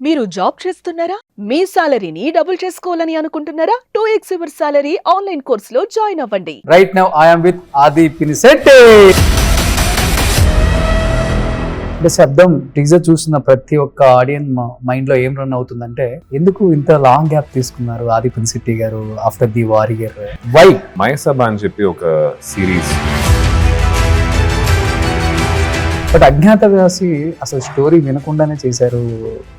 మీరు జాబ్ చేస్తున్నారా? మీ సాలరీని డబుల్ చేసుకోవాలని అనుకుంటున్నారా? 2x యువర్ సాలరీ ఆన్లైన్ కోర్సులో జాయిన్ అవ్వండి. Right now I am with Aadhi Pinisetty. అంటే శబ్దం టీజర్ చూసిన ప్రతి ఒక్క ఆడియన్స్ మైండ్ లో ఏం రన్ అవుతుందంటే, ఎందుకు ఇంత లాంగ్ గ్యాప్ తీసుకున్నారు ఆది పినిశెట్టి గారు ఆఫ్టర్ ది వారియర్? వై? మైసభ అని చెప్పి ఒక సిరీస్. బట్ అజ్ఞాతవాసి అసలు స్టోరీ వినకుండానే చేశారు.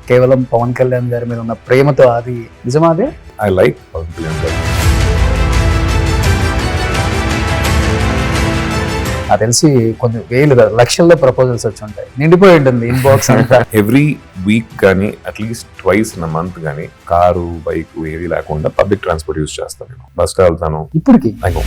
కేవలం పవన్ కళ్యాణ్ గారి మీద ఉన్న ప్రేమతో. అది నిజమా? అదే ఐ లైక్ పవన్ కళ్యాణ్ గారు. నాకు తెలిసి కొన్ని వేలు లక్షల్లో ప్రపోజల్స్ వచ్చి ఉంటాయి, నిండిపోయి ఉంటుంది ఇన్బాక్స్ అంతా. ఎవ్రీ వీక్ కానీ అట్లీస్ట్ ట్వైస్ ఇన్ మంత్ కానీ కారు బైక్ ఏవి లేకుండా పబ్లిక్ ట్రాన్స్పోర్ట్ యూజ్ చేస్తాను. నేను బస్ లో వెళ్తాను ఇప్పటికి. I go.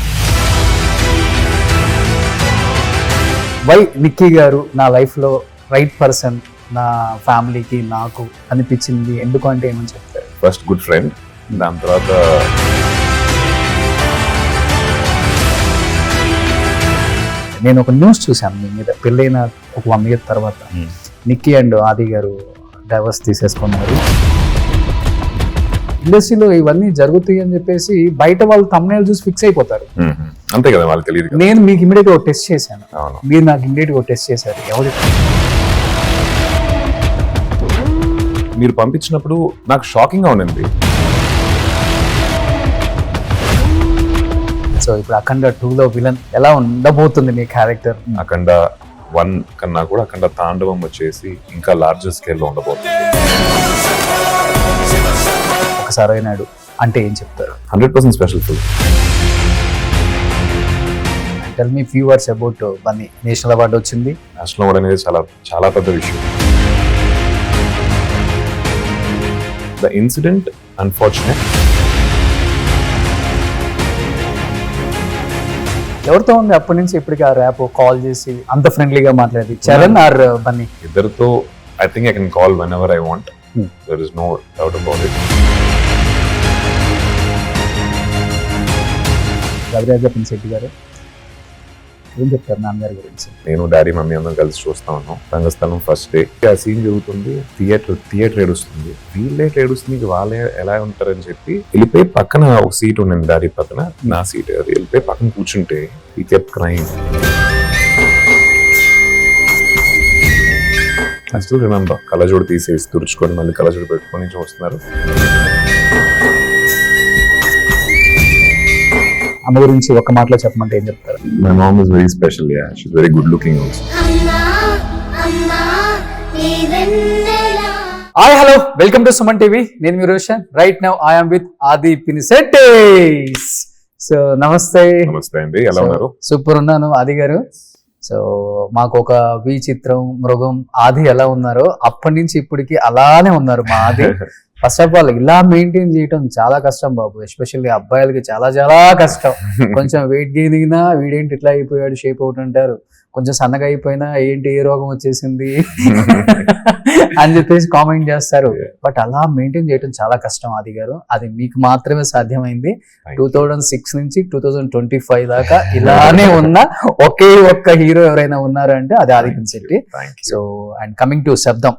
వై నిక్కీ గారు నా లైఫ్లో రైట్ పర్సన్, నా ఫ్యామిలీకి నాకు అనిపించింది ఎందుకు అంటే ఏమని చెప్తారు? ఫస్ట్ గుడ్ ఫ్రెండ్, దాని తర్వాత నేను ఒక న్యూస్ చూశాను మీ మీద. పెళ్ళైన ఒక 1 year తర్వాత నిక్కీ అండ్ ఆది గారు డైవర్స్ తీసేసుకున్నారు. ఇండస్ట్రీలో ఇవన్నీ జరుగుతాయి అని చెప్పేసి బయట వాళ్ళు thumbnail చూసి ఫిక్స్ అయిపోతారు. అంతే కదా, వాళ్ళకి తెలియదు. నేను మీకు ఇమీడియట్ ఒక టెస్ట్ చేశాను, అవును. మీరు నాకు ఇమీడియట్ ఒక టెస్ట్ చేశారు. ఎవరు మీరు పంపించినప్పుడు నాకు షాకింగ్ గా ఉండింది. సో ఇప్పుడు అఖండ 2లో విలన్ ఎలా ఉండబోతుంది మీ క్యారెక్టర్? అఖండ 1 కన్నా కూడా అఖండ తాండవం వచ్చేసి ఇంకా లార్జర్ స్కేల్ లో ఉండబోతుంది. ఒకసారి అయినాడు అంటే ఏం చెప్తారు? 100% special film. Tell me few words about Bunny. National award వచ్చింది. నేషనల్ అవార్డు అనేది చాలా చాలా పెద్ద విషయం. The incident unfortunate. ఎవరితో ఉంది అప్పటి నుంచి ఇప్పటికి ఆ ర్యాప్? కాల్ చేసి అంత ఫ్రెండ్లీగా మాట్లాడి చరణ్ ఆర్ బన్నీ? ఇద్దరితో I think I can call whenever I want. There is no doubt about it. Raviraja Pinisetty గారు ఏం చెప్తారు నాన్నగారి గురించి? నేను డాడీ మమ్మీ అందరం కలిసి చూస్తా ఉన్నాం. రంగస్థలం ఫస్ట్ డే ఆ సీన్ జరుగుతుంది, థియేటర్ ఏడుస్తుంది. వీళ్ళే ఏడుస్తుంది, వాళ్ళే ఎలా ఉంటారని చెప్పి వెళ్ళిపోయి పక్కన ఒక సీట్ ఉండింది డాడీ పక్కన, నా సీట్. అది వెళ్ళిపోయి పక్కన కూర్చుంటే ఈ kept crime. I still remember. కళ్ళజోడు తీసేసి తుడుచుకొని మళ్ళీ కళ్ళజోడు పెట్టుకొని చూస్తున్నారు. అమ్మ గురించి ఒక మాటలో చెప్పమంటే ఏం చెప్తారు? My mom is very special. Yeah, she is very good looking also. Hi hello, welcome to Suman TV. నేను మీ Roshan. Right now I am with Aadhi Pinisetty. So నమస్తే. నమస్తే అండి, ఎలా ఉన్నారు? సూపర్ ఉన్నాను ఆది గారు. సో మాకు ఒక విచిత్రం మృగం ఆది ఎలా ఉన్నారో అప్పటి నుంచి ఇప్పటికి అలానే ఉన్నారు మా ఆది. ఫస్ట్ ఆఫ్ ఆల్ ఇలా మెయింటైన్ చేయడం చాలా కష్టం బాబు, ఎస్పెషల్లీ అబ్బాయిలకి చాలా చాలా కష్టం. కొంచెం వెయిట్ గెయిన్ అయినా వీడేంటి ఇట్లా అయిపోయాడు, షేప్ అవుట్ అంటారు. కొంచెం సన్నగా అయిపోయినా ఏంటి ఏ రోగం వచ్చేసింది అని చెప్పేసి కామెంట్ చేస్తారు. బట్ అలా మెయింటైన్ చేయడం చాలా కష్టం ఆది గారు. అది మీకు మాత్రమే సాధ్యమైంది. 2006 నుంచి 2025 దాకా ఇలానే ఉన్న ఒకే ఒక్క హీరో ఎవరైనా ఉన్నారు అంటే అది Aadi Pinisetty. So and coming to శబ్దం,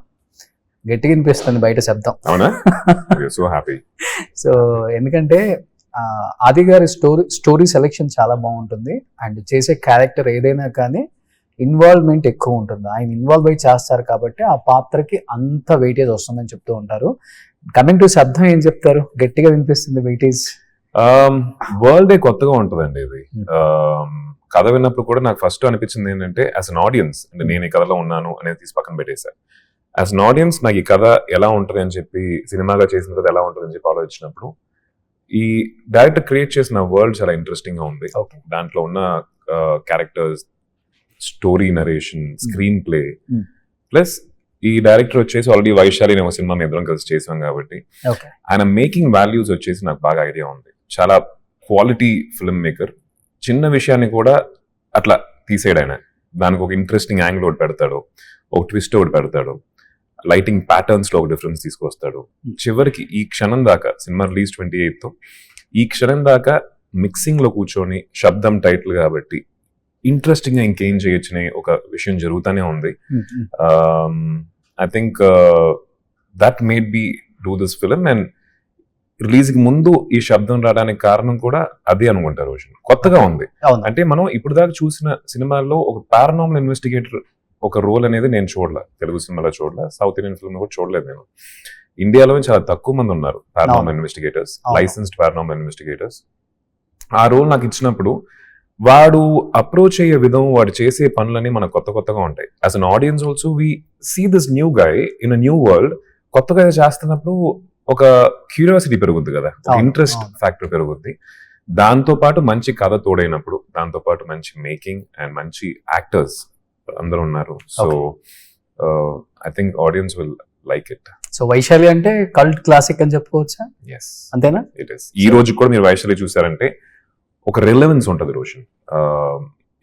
గట్టిగా వినిపిస్తుంది బయట శబ్దం. So happy. సో ఎందుకంటే ఆది గారి స్టోరీ సెలెక్షన్ చాలా బాగుంటుంది. అండ్ చేసే క్యారెక్టర్ ఏదైనా కానీ ఇన్వాల్వ్మెంట్ ఎక్కువ ఉంటుంది. ఆయన ఇన్వాల్వ్ అయి చేస్తారు కాబట్టి ఆ పాత్రకి అంత వెయిటేజ్ వస్తుందని చెప్తూ ఉంటారు. కమింగ్ టు శబ్దం ఏం చెప్తారు? గట్టిగా వినిపిస్తుంది వెయిటేజ్. వరల్డ్ కొత్తగా ఉంటుందండి ఇది. కథ విన్నప్పుడు కూడా నాకు ఫస్ట్ అనిపించింది ఏంటంటే, యాజ్ అన్ ఆడియన్స్ అంటే నేను ఈ కథలో ఉన్నాను అనేది తీసి పక్కన పెట్టేశాను. యాజ్ అన్ ఆడియన్స్ నాకు ఈ కథ ఎలా ఉంటుంది అని చెప్పి, సినిమాగా చేసిన కథ ఎలా ఉంటుంది అని చెప్పి ఆలోచించినప్పుడు ఈ డైరెక్టర్ క్రియేట్ చేసిన వరల్డ్ చాలా ఇంట్రెస్టింగ్ గా ఉంది. దాంట్లో ఉన్న characters, story narration, screen play, plus ఈ డైరెక్టర్ వచ్చేసి ఆల్రెడీ వైశాలి అనే ఒక సినిమా మేము ఇద్దరం కలిసి చేసాం కాబట్టి ఆయన మేకింగ్ వాల్యూస్ వచ్చేసి నాకు బాగా ఐడియా ఉంది. చాలా క్వాలిటీ ఫిల్మ్ మేకర్. చిన్న విషయాన్ని కూడా అట్లా తీసేయడు ఆయన. దానికి ఒక ఇంట్రెస్టింగ్ యాంగిల్ ఒకటి పెడతాడు, ఒక ట్విస్ట్ ఒకటి పెడతాడు, లైటింగ్ ప్యాటర్న్స్ లో ఒక డిఫరెన్స్ తీసుకొస్తాడు. చివరికి ఈ క్షణం దాకా, సినిమా రిలీజ్ 28th, ఈ క్షణం దాకా మిక్సింగ్ లో కూర్చొని శబ్దం టైటిల్ కాబట్టి ఇంట్రెస్టింగ్ గా ఇంకేం చేయొచ్చనే ఒక విషయం జరుగుతూనే ఉంది. I think that made be do this film. And release కి ముందు ఈ శబ్దం రావడానికి కారణం కూడా అది అనుకుంటా రోషన్. కొత్తగా ఉంది. అవును. అంటే మనం ఇప్పుడు దాకా చూసిన సినిమాల్లో ఒక పారానార్మల్ ఇన్వెస్టిగేటర్ ఒక రోల్ అనేది నేను చూడలే, తెలుగు సినిమాలో చూడలే, సౌత్ ఇండియన్ ఫిల్మ్ కూడా చూడలేదు నేను. ఇండియాలో చాలా తక్కువ మంది ఉన్నారు paranormal investigators, licensed paranormal investigators. ఆ రోల్ నాకు ఇచ్చినప్పుడు వాడు అప్రోచ్ అయ్యే విధం, వాడు చేసే పనులని మనకు కొత్తగా ఉంటాయి. As an audience also we see this new guy in a new world. కొత్తగా చేస్తున్నప్పుడు ఒక క్యూరియాసిటీ పెరుగుద్ది కదా, ఇంట్రెస్ట్ ఫ్యాక్టర్ పెరుగుద్ది. దాంతో పాటు మంచి కథ తోడైనప్పుడు, దాంతో పాటు మంచి మేకింగ్ అండ్ మంచి యాక్టర్స్ అందరూ ఉన్నారు. So I think audience will like it. So Vaishali అంటే కల్ట్ క్లాసిక్ అని చెప్పుకోవచ్చా? ఎస్, అంతేనా? It is. ఈ రోజు కూడా మీరు వైశాలి చూసారంటే ఒక రిలవెన్స్ ఉంటుంది రోషన్.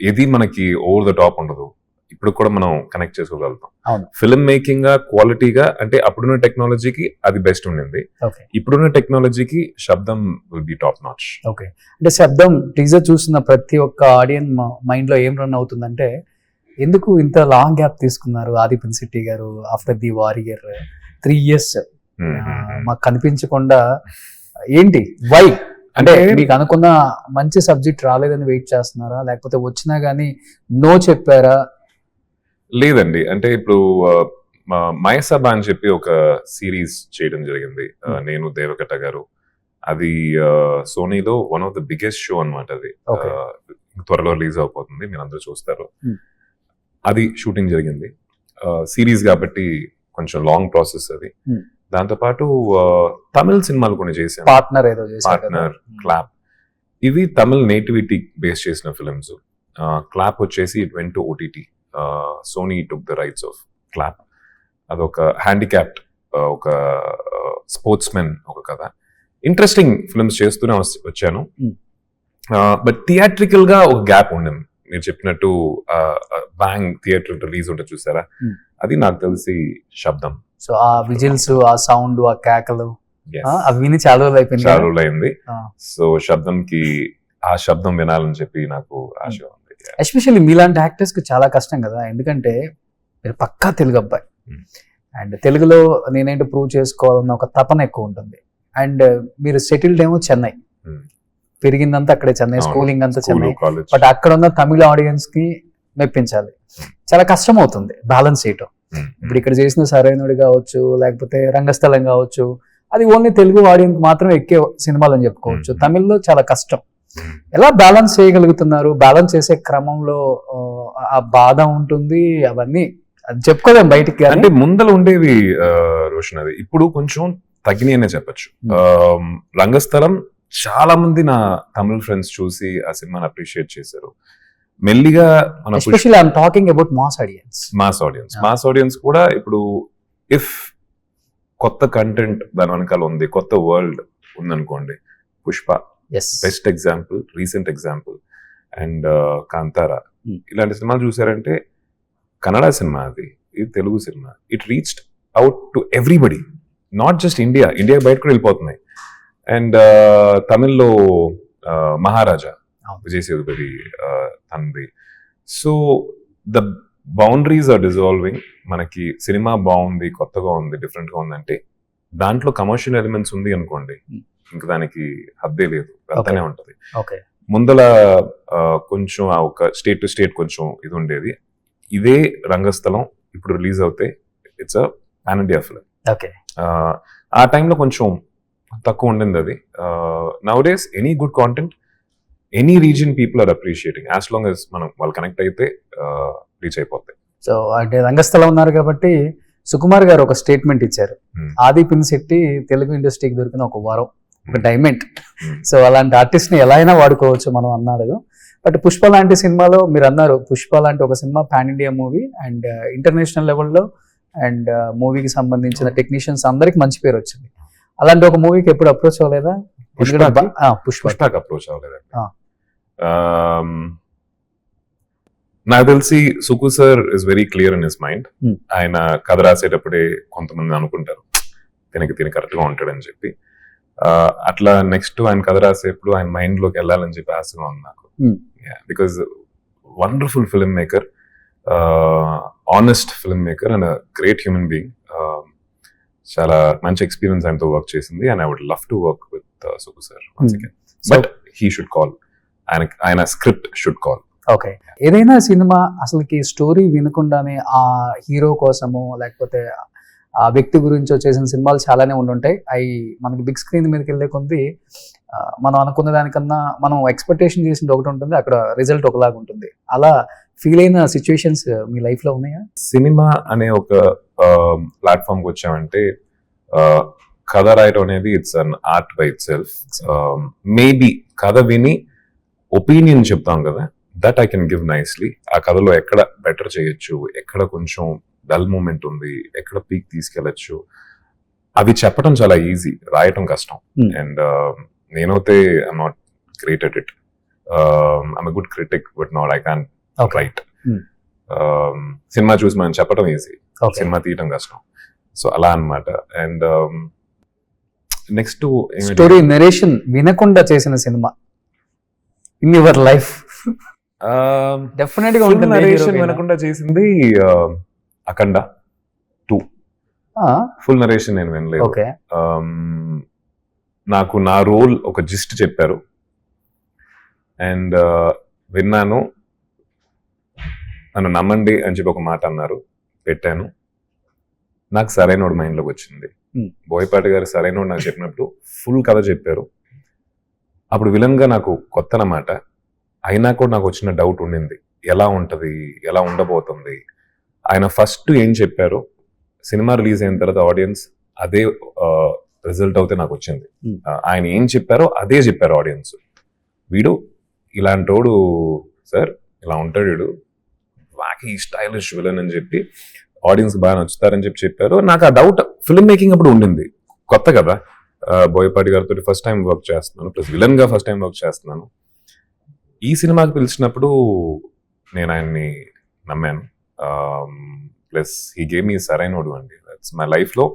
ఇది మనకి ఓవర్ ద టాప్ ఉండదు, ఇప్పుడు కూడా మనం కనెక్ట్ చేసుకోగలుగుతాం. ఫిల్మ్ మేకింగ్ గా, క్వాలిటీగా, అంటే అప్పుడున్న టెక్నాలజీకి అది బెస్ట్ ఉండింది. ఇప్పుడున్న టెక్నాలజీకి శబ్దం will be top notch. Okay, అంటే శబ్దం టీజర్ చూసిన ప్రతి ఒక్క ఆడియన్స్ మైండ్ లో ఏం రన్ అవుతుందంటే, ఎందుకు ఇంత లాంగ్ గ్యాప్ తీసుకున్నారు ఆది పినిశెట్టి గారు ఆఫ్టర్ ది వారియర్ 3 years మాకు కనిపించకుండా, ఏంటి వై? అంటే మీకు అనుకున్న మంచి సబ్జెక్ట్ రాలేదని వెయిట్ చేస్తున్నారా, లేకపోతే వచ్చినా గానీ నో చెప్పారా? లేదండి, అంటే ఇప్పుడు మయసభ అని చెప్పి ఒక సిరీస్ చేయడం జరిగింది నేను, దేవకట్ట గారు. అది సోనీలో one of the biggest show అన్నమాట. అది త్వరలో రిలీజ్ అవబోతుంది, మీరు అందరూ చూస్తారు. అది షూటింగ్ జరిగింది, సిరీస్ కాబట్టి కొంచెం లాంగ్ ప్రాసెస్ అది. దాంతో పాటు తమిళ సినిమాలు కొన్ని చేశాను, పార్ట్నర్, క్లాప్. ఇవి తమిళ నేటివిటీ బేస్ చేసిన ఫిలిమ్స్. క్లాప్ వచ్చేసి it went to OTT. Sony took the rights of clap. అదొక హ్యాండిక్యాప్డ్ ఒక స్పోర్ట్స్ మెన్ ఒక కథ. ఇంట్రెస్టింగ్ ఫిల్మ్స్ చేస్తూనే వచ్చాను. బట్ థియేట్రికల్ గా ఒక గ్యాప్ ఉండింది. మీరు చెప్పినట్టు బ్యాంగ్ థియేటర్ రిలీజ్ ఉంటుంది చూసారా, అది నాకు తెలిసి శబ్దం. సో ఆ విజిల్స్, ఆ సౌండ్, ఆ కేకలు అవి చాలా రోజులు అయింది. సో శబ్దంకి ఆ శబ్దం వినాలని చెప్పి నాకు ఆశ ఉంది. ఎస్పెషల్లీ మీలాంటి యాక్టర్స్ కి చాలా కష్టం కదా, ఎందుకంటే మీరు పక్కా తెలుగు అబ్బాయి అండ్ తెలుగులో నేనేంటో ప్రూవ్ చేసుకోవాలన్న ఒక తపన ఎక్కువ ఉంటుంది. అండ్ మీరు సెటిల్డ్ ఏమో చెన్నై, పెరిగిందంతా అక్కడే చెన్నై, స్కూలింగ్ అంతా చెన్నై. బట్ అక్కడ ఉన్న తమిళ ఆడియన్స్ కి మెప్పించాలి, చాలా కష్టం అవుతుంది బ్యాలెన్స్ చేయటం. ఇప్పుడు ఇక్కడ చేసిన సరైనడు కావచ్చు, లేకపోతే రంగస్థలం కావచ్చు, అది ఓన్లీ తెలుగు ఆడియన్స్ మాత్రమే ఎక్కే సినిమాలు అని చెప్పుకోవచ్చు. తమిళ్లో చాలా కష్టం. ఎలా బ్యాలెన్స్ చేయగలుగుతున్నారు? బ్యాలెన్స్ చేసే క్రమంలో ఆ బాధ ఉంటుంది, అవన్నీ చెప్పుకోలేం బయటికి. అంటే ముందర ఉండేవి రోషన్, అది ఇప్పుడు కొంచెం తగ్గినాయి అనే చెప్పచ్చు. రంగస్థలం చాలా మంది నా తమిళ ఫ్రెండ్స్ చూసి ఆ సినిమాని అప్రిషియేట్ చేశారు. మెల్లిగా మాస్ ఆడియన్స్ కూడా ఇప్పుడు ఇఫ్ కొత్త కంటెంట్ దాని వెనకాల ఉంది, కొత్త వరల్డ్ ఉందనుకోండి, Pushpa best example, recent example. And Kantara, ఇలాంటి సినిమాలు చూసారంటే కన్నడ సినిమా, అది ఇది Telugu cinema, it reached out to everybody, not just India బయట కూడా వెళ్ళిపోతున్నాయి. అండ్ తమిళ్లో మహారాజా, విజయ్ సేతుపతి తనది. So the boundaries are dissolving. మనకి సినిమా బాగుంది, కొత్తగా ఉంది, డిఫరెంట్ గా ఉందంటే దాంట్లో కమర్షియల్ ఎలిమెంట్స్ ఉంది అనుకోండి, ఇంకా దానికి హద్దే లేదు, వెళ్తానే ఉంటది. ముందల కొంచెం ఒక స్టేట్ టు స్టేట్ కొంచెం ఇది ఉండేది. ఇదే రంగస్థలం ఇప్పుడు రిలీజ్ అవుతే it's a pan India film. ఆ టైంలో కొంచెం తక్కువ ఉండింది అది. Nowadays any good content, any region people are appreciating, as long as మనం వాళ్ళు కనెక్ట్ అయితే రీచ్ అయిపోతాయి. సో అంటే రంగస్థలం ఉన్నారు కాబట్టి సుకుమార్ గారు ఒక స్టేట్మెంట్ ఇచ్చారు, ఆది పినిశెట్టి తెలుగు ఇండస్ట్రీకి దొరికిన ఒక వరం, ఒక డైమండ్. సో అలాంటి ఆర్టిస్ట్ ని ఎలా అయినా వాడుకోవచ్చు మనం అన్నారు. బట్ పుష్ప లాంటి సినిమాలో మీరు అన్నారు, పుష్ప లాంటి ఒక cinema pan India movie and international లెవెల్లో అండ్ మూవీకి సంబంధించిన టెక్నీషియన్స్ అందరికి మంచి పేరు వచ్చింది. అలాంటి ఒక మూవీకి ఎప్పుడు అప్రోచ్ అవ్వలేదా? పుష్పకి అప్రోచ్ అవ్వలేదండి. నాకు తెలిసి Sukku sir is very clear in his mind. ఆయన కథ రాసేటప్పుడే కొంతమంది అనుకుంటారు తినకి కరెక్ట్ గా ఉంటాడని చెప్పి. అట్లా నెక్స్ట్ ఆయన కథ రాసేప్పుడు ఆయన మైండ్ లోకి వెళ్ళాలని చెప్పి ఆశగా ఉంది నాకు. Because wonderful film maker, honest film maker and great human being. చాలా మంచి ఎక్స్పీరియన్స్ ఆయనతో వర్క్ చేసింది and I would love to work with Sukku sir once again So- but he should call ఆయన స్క్రిప్ట్ షుడ్ కాల్. ఓకే, ఏదైనా సినిమా అసలుకి story వినకుండానే ఆ హీరో కోసము లేకపోతే ఆ వ్యక్తి గురించి చేసిన సినిమాలు చాలానే ఉండుంటాయి. అవి మనకి బిగ్ స్క్రీన్ మీదకి వెళ్ళే కొద్ది మనం అనుకున్న దానికన్నా మనం ఎక్స్పెక్టేషన్ చేసింది ఒకటి ఉంటుంది, అక్కడ రిజల్ట్ ఒకలాగా ఉంటుంది. అలా ఫీల్ అయిన సిచ్యువేషన్స్ మీ లైఫ్ లో ఉన్నాయా? సినిమా అనే ఒక ప్లాట్ఫామ్ కి వచ్చామంటే కథ రాయటం అనేది it's an art by it self. Maybe కథ విని ఒపీనియన్ చెప్తాం కదా, that I can give nicely. ఆ కథలో ఎక్కడ బెటర్ చేయొచ్చు, ఎక్కడ కొంచెం డల్ మూమెంట్ ఉంది, ఎక్కడ పీక్ తీసుకెళ్లొచ్చు, అవి చెప్పడం చాలా ఈజీ, రాయటం కష్టం. అండ్ నేనైతే I'm not great at it. I'm a good critic but not I can write. Cinema చూసి మనం చెప్పడం ఈజీ, సినిమా తీయటం కష్టం. సో అలా అన్నమాట. అండ్ నెక్స్ట్ స్టోరీ నెరేషన్ వినకుండా చేసిన cinema in your life definite గా ఉంటుంది. నరేషన్ వినకుండా చేసింది అఖండ 2. ఫుల్ నరేషన్ నేను వినలేదు. ఓకే, నాకు నా రోల్ ఒక జిస్ట్ చెప్పారు అండ్ విన్నాను, నన్ను నమ్మండి అని చెప్పి ఒక మాట అన్నారు, పెట్టాను. నాకు సరైనోడు మైండ్లోకి వచ్చింది. బోయపాటి గారు సరైనోడు నాకు చెప్పినప్పుడు ఫుల్ కథ చెప్పారు. అప్పుడు విలన్ గా నాకు కొత్త అన్నమాట, అయినా కూడా నాకు వచ్చిన డౌట్ ఉండింది, ఎలా ఉంటది, ఎలా ఉండబోతుంది. ఆయన ఫస్ట్ ఏం చెప్పారు, సినిమా రిలీజ్ అయిన తర్వాత ఆడియన్స్ అదే రిజల్ట్ అవుతే నాకు వచ్చింది. ఆయన ఏం చెప్పారో అదే చెప్పారు ఆడియన్స్. వీడు ఇలాంటోడు సార్, ఇలా ఉంటాడు వీడు, వాకి స్టైలిష్ విలన్ అని చెప్పి ఆడియన్స్ బాగా నచ్చుతారని చెప్పారు. నాకు ఆ డౌట్ ఫిల్మ్ మేకింగ్ అప్పుడు ఉండింది, కొత్త కదా. బోయపాటి గారితో ఫస్ట్ టైం వర్క్ చేస్తున్నాను, ప్లస్ విలన్ గా ఫస్ట్ టైం వర్క్ చేస్తున్నాను. ఈ సినిమాకి పిలిచినప్పుడు నేను ఆయన్ని నమ్మాను. Plus he gave me Sarrainodu అండి. దట్స్ మై లైఫ్ లో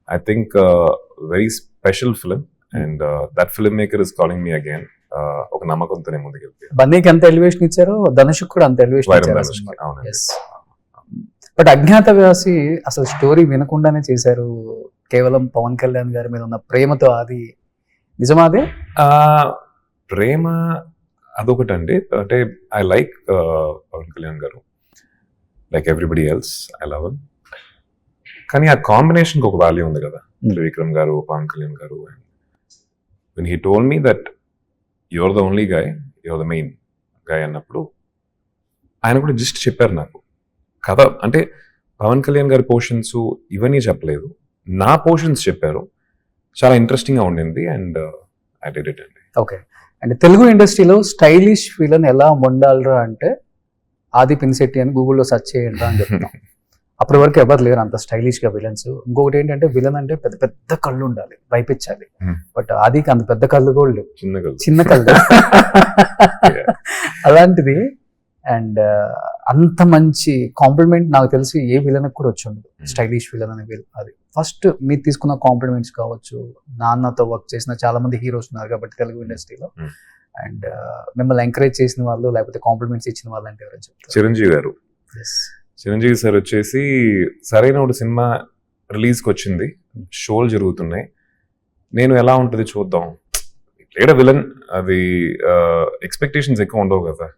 I think very special film and that film maker is calling me again. ఒక నమ్మకంతోనే ముందుకెళ్తాను. బన్నీకి ఎంత ఎలివేషన్ ఇచ్చారో ధనుష్ కూడా అంత ఎలివేషన్ ఇచ్చారు. అవునండి. బట్ అజ్ఞాతవాసి అసలు స్టోరీ వినకుండానే చేశారు, కేవలం పవన్ కళ్యాణ్ గారి మీద ఉన్న ప్రేమతో. అది నిజమా? అదే ప్రేమ అదొకటండి. అంటే ఐ లైక్ పవన్ కళ్యాణ్ గారు, like everybody else I love him. కానీ ఆ కాంబినేషన్కి ఒక వాల్యూ ఉంది కదా, త్రివిక్రమ్ గారు, పవన్ కళ్యాణ్ గారు. when he told me that you're the only guy, you're the main guy అన్నప్పుడు ఆయన కూడా జస్ట్ చెప్పారు నాకు కథ. అంటే పవన్ కళ్యాణ్ గారి పోర్షన్స్ ఇవన్నీ చెప్పలేదు, నా పోర్షన్స్ చెప్పారు. చాలా ఇంట్రెస్టింగ్ గా ఉండింది అండ్ ఐ డిడ్ ఇట్ అండి. ఓకే, అంటే తెలుగు ఇండస్ట్రీలో స్టైలిష్ విలన్ ఎలా వండాలరా అంటే ఆది పినిశెట్టి అని గూగుల్లో సెర్చ్ చేయండి అని చెప్తున్నాం. అప్పటి వరకు ఎవరు లేరు అంత స్టైలిష్ గా విలన్స్. ఇంకొకటి ఏంటంటే విలన్ అంటే పెద్ద పెద్ద కళ్ళు ఉండాలి, భయపించాలి. బట్ ఆదికి అంత పెద్ద కళ్ళు కూడా లేవు, చిన్న కళ్ళు. అలాంటిది. అండ్ అంత మంచి కాంప్లిమెంట్ నాకు తెలిసి ఏ విలన్ కూడా వచ్చి ఉండదు, స్టైలిష్ విలన్ అనే అది. ఫస్ట్ మీరు తీసుకున్న కాంప్లిమెంట్స్ కావచ్చు, నాన్నతో వర్క్ చేసిన చాలా మంది హీరోస్ ఉన్నారు కాబట్టి తెలుగు ఇండస్ట్రీలో, అండ్ మిమ్మల్ని ఎంకరేజ్ చేసిన వాళ్ళు లేకపోతే కాంప్లిమెంట్స్ ఇచ్చిన వాళ్ళు అంటే ఎవరైనా చెప్తారు? చిరంజీవి గారు. చిరంజీవి సార్ వచ్చేసి సరైన ఒక సినిమా రిలీజ్కి వచ్చింది, షోలు జరుగుతున్నాయి, నేను ఎలా ఉంటుంది చూద్దాం, లేడ విలన్, అది ఎక్స్పెక్టేషన్స్ ఎక్కువ ఉండవు కదా.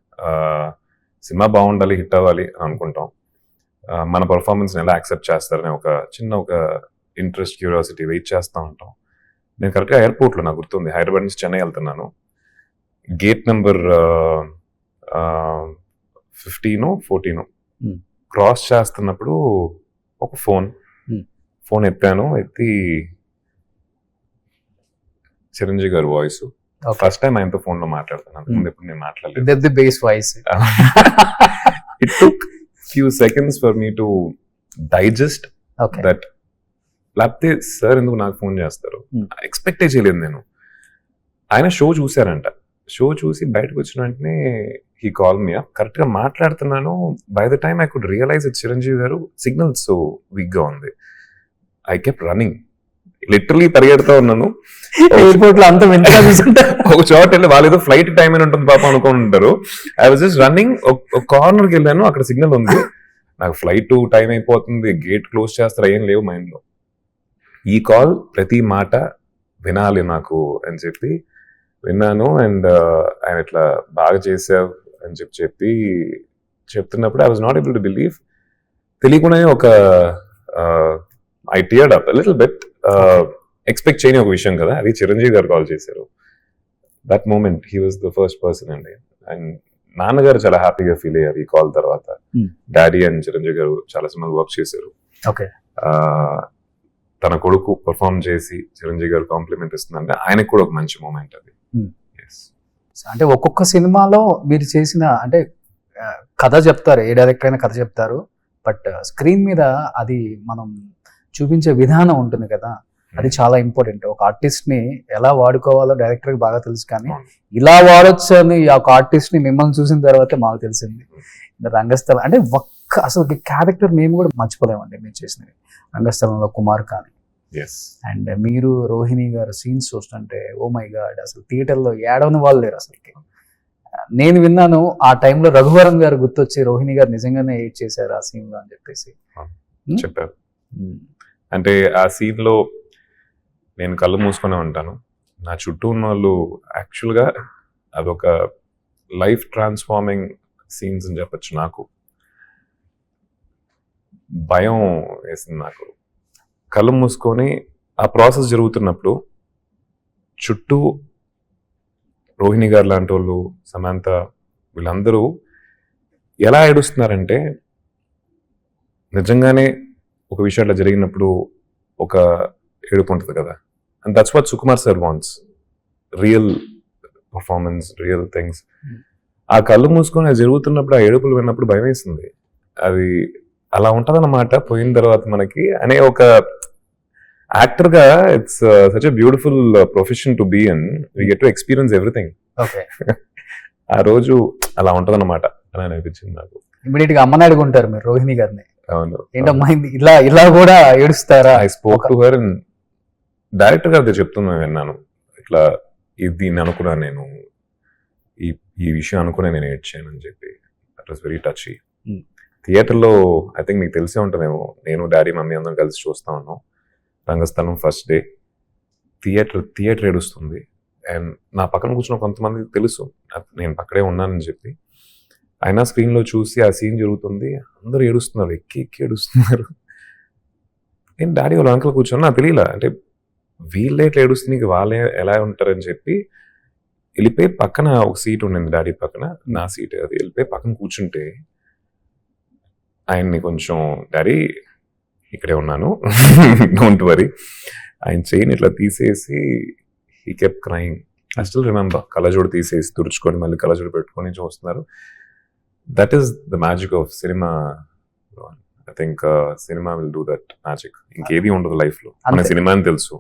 సినిమా బాగుండాలి, హిట్ అవ్వాలి అని అనుకుంటాం. మన పర్ఫార్మెన్స్ని ఎలా యాక్సెప్ట్ చేస్తారని ఒక చిన్న ఒక ఇంట్రెస్ట్, క్యూరియాసిటీ వెయిట్ చేస్తూ ఉంటాం. నేను కరెక్ట్గా ఎయిర్పోర్ట్లో నాకు గుర్తుంది, హైదరాబాద్ నుంచి చెన్నై వెళ్తున్నాను. గేట్ నెంబర్ 15-14 క్రాస్ చేస్తున్నప్పుడు ఒక ఫోన్ ఎత్తాను. ఎత్తి చిరంజీవి గారి వాయిస్. ఫస్ట్ టైం ఆయనతో ఫోన్ లో మాట్లాడుతాను, అంతకుముందు ఎప్పుడు నేను మాట్లాడలేదు. Base voice. It took few seconds for me to digest that. లేకపోతే సార్ ఎందుకు నాకు ఫోన్ చేస్తారు, ఎక్స్పెక్టే చేయలేదు నేను. ఆయన షో చూసారంట, షో చూసి బయటకు వచ్చిన వెంటనే he call me up. Correct గా మాట్లాడుతున్నాను, by the time I could realise it Chiranjeevi garu signal so weak గా ఉంది. ఐ కెప్ట్ రన్నింగ్, లిటరలీ పరిగెడుతూ ఉన్నాను. ఎయిర్పోర్ట్ లో అంత ఒక చోట వెళ్ళి వాళ్ళు ఏదో ఫ్లైట్ టైం అని ఉంటుంది పాప అనుకుని ఉంటారు. I was just running. ఒక కార్నర్కి వెళ్ళాను, అక్కడ సిగ్నల్ ఉంది. నాకు ఫ్లైట్ టైం అయిపోతుంది, గేట్ క్లోజ్ చేస్తారు, ఏం లేవు మైండ్ లో. ఈ కాల్ ప్రతి మాట వినాలి నాకు అని చెప్పి విన్నాను. అండ్ ఆయన ఇట్లా బాగా చేసావు అని చెప్పి చెప్తున్నప్పుడు I was not able to believe. తెలియకుండానే ఒక I teared up little bit. Expect చేయని ఒక విషయం కదా, అది చిరంజీవి గారు కాల్ చేశారు. That moment he was the first person అండి. అండ్ నాన్నగారు చాలా హ్యాపీగా ఫీల్ అయ్యారు ఈ కాల్ తర్వాత. డాడీ అండ్ చిరంజీవి గారు చాలా సినిమాలు వర్క్ చేశారు. ఓకే, తన కొడుకు పర్ఫార్మ్ చేసి చిరంజీవి గారు కాంప్లిమెంట్ ఇస్తుందంటే ఆయనకు కూడా ఒక మంచి మూమెంట్ అది. Yes. అంటే ఒక్కొక్క సినిమాలో మీరు చేసిన అంటే కథ చెప్తారు, ఏ డైరెక్టర్ అయినా కథ చెప్తారు, బట్ స్క్రీన్ మీద అది మనం చూపించే విధానం ఉంటుంది కదా, అది చాలా ఇంపార్టెంట్. ఒక ఆర్టిస్ట్ ని ఎలా వాడుకోవాలో డైరెక్టర్ కి బాగా తెలుసు, కానీ ఇలా వాడొచ్చు అని ఒక ఆర్టిస్ట్ ని మిమ్మల్ని చూసిన తర్వాత మాకు తెలిసింది. రంగస్థలం అంటే అసలు క్యారెక్టర్ మేము కూడా మర్చిపోలేమండి మీరు చేసినవి. రంగస్థలంలో కుమార్ కానీ, అండ్ మీరు రోహిణి గారు సీన్స్ చూస్తుంటే ఓ మై గాడ్, అసలు థియేటర్లో ఏడవని వాళ్ళు లేరు అసలుకి. నేను విన్నాను ఆ టైంలో రఘువరన్ గారు గుర్తొచ్చి రోహిణి గారు నిజంగానే ఎయిట్ చేశారు ఆ సీన్ లో అని చెప్పేసి చెప్పారు. అంటే ఆ సీన్ లో నేను కళ్ళు మూసుకునే ఉంటాను, నా చుట్టూ ఉన్న వాళ్ళు యాక్చువల్గా అదొక లైఫ్ ట్రాన్స్ఫార్మింగ్ సీన్స్ అని చెప్పచ్చు. నాకు భయం వేసింది. నాకు కళ్ళు మూసుకొని ఆ ప్రాసెస్ జరుగుతున్నప్పుడు చుట్టూ రోహిణి గారు లాంటి వాళ్ళు, సమంత, వీళ్ళందరూ ఎలా ఏడుస్తున్నారంటే నిజంగానే ఒక విషయం అట్లా జరిగినప్పుడు ఒక ఏడుపు ఉంటుంది కదా. And that's what Sukumar sir wants, real performance, real things. ఆ కళ్ళు మూసుకొని అది జరుగుతున్నప్పుడు ఆ ఏడుపులు విన్నప్పుడు భయం వేసింది. అది అలా ఉంటదన్నమాట పోయిన తర్వాత మనకి అనే ఒక యాక్టర్ గా. It's such a beautiful profession to be in. We get to experience everything. ఆ రోజు అలా ఉంటదన్నమాట అని అనిపించింది నాకు. ఇమీడియట్ గా అమ్మని అడుగుంటారు మీరు రోహిణి గారిని, అవును ఏంటమ్మా ఇలా ఇలా కూడా ఏడుస్తారా? I spoke to her and director గారితో చెప్తున్నా విన్నాను, ఇట్లా దీన్ని అనుకున్నా నేను, ఈ విషయం అనుకునే నేను ఏడ్చాను అని చెప్పి. That was very టచీ. థియేటర్లో ఐ థింక్ మీకు తెలిసే ఉంటుందేమో, నేను డాడీ మమ్మీ అందరం కలిసి చూస్తా ఉన్నాం రంగస్థలం ఫస్ట్ డే. థియేటర్ ఏడుస్తుంది. అండ్ నా పక్కన కూర్చున్న కొంతమంది తెలుసు నేను పక్కడే ఉన్నానని చెప్పి, అయినా స్క్రీన్లో చూసి ఆ సీన్ జరుగుతుంది, అందరూ ఏడుస్తున్నారు, ఎక్కి ఏడుస్తున్నారు. నేను డాడీ వాళ్ళ వెనకాల కూర్చొని నాకు తెలియలా, అంటే వీళ్ళే ఇట్లా ఏడుస్తుంది, వాళ్ళే ఎలా ఉంటారని చెప్పి వెళ్ళిపోయి పక్కన ఒక సీట్ ఉండింది డాడీ పక్కన, నా సీట్ అది. వెళ్ళిపోయి పక్కన కూర్చుంటే ఆయన్ని కొంచెం, డాడీ ఇక్కడే ఉన్నాను డోంట్ వరీ, ఆయన చెయ్యిని ఇట్లా తీసేసి he kept crying. I still remember. కళ్ళజోడు తీసేసి తుడుచుకొని మళ్ళీ కళ్ళజోడు పెట్టుకొని చూస్తున్నారు. That is the magic of cinema. I think cinema will do that magic. ఇంకేది ఉండదు లైఫ్లో. మన సినిమా అని తెలుసు,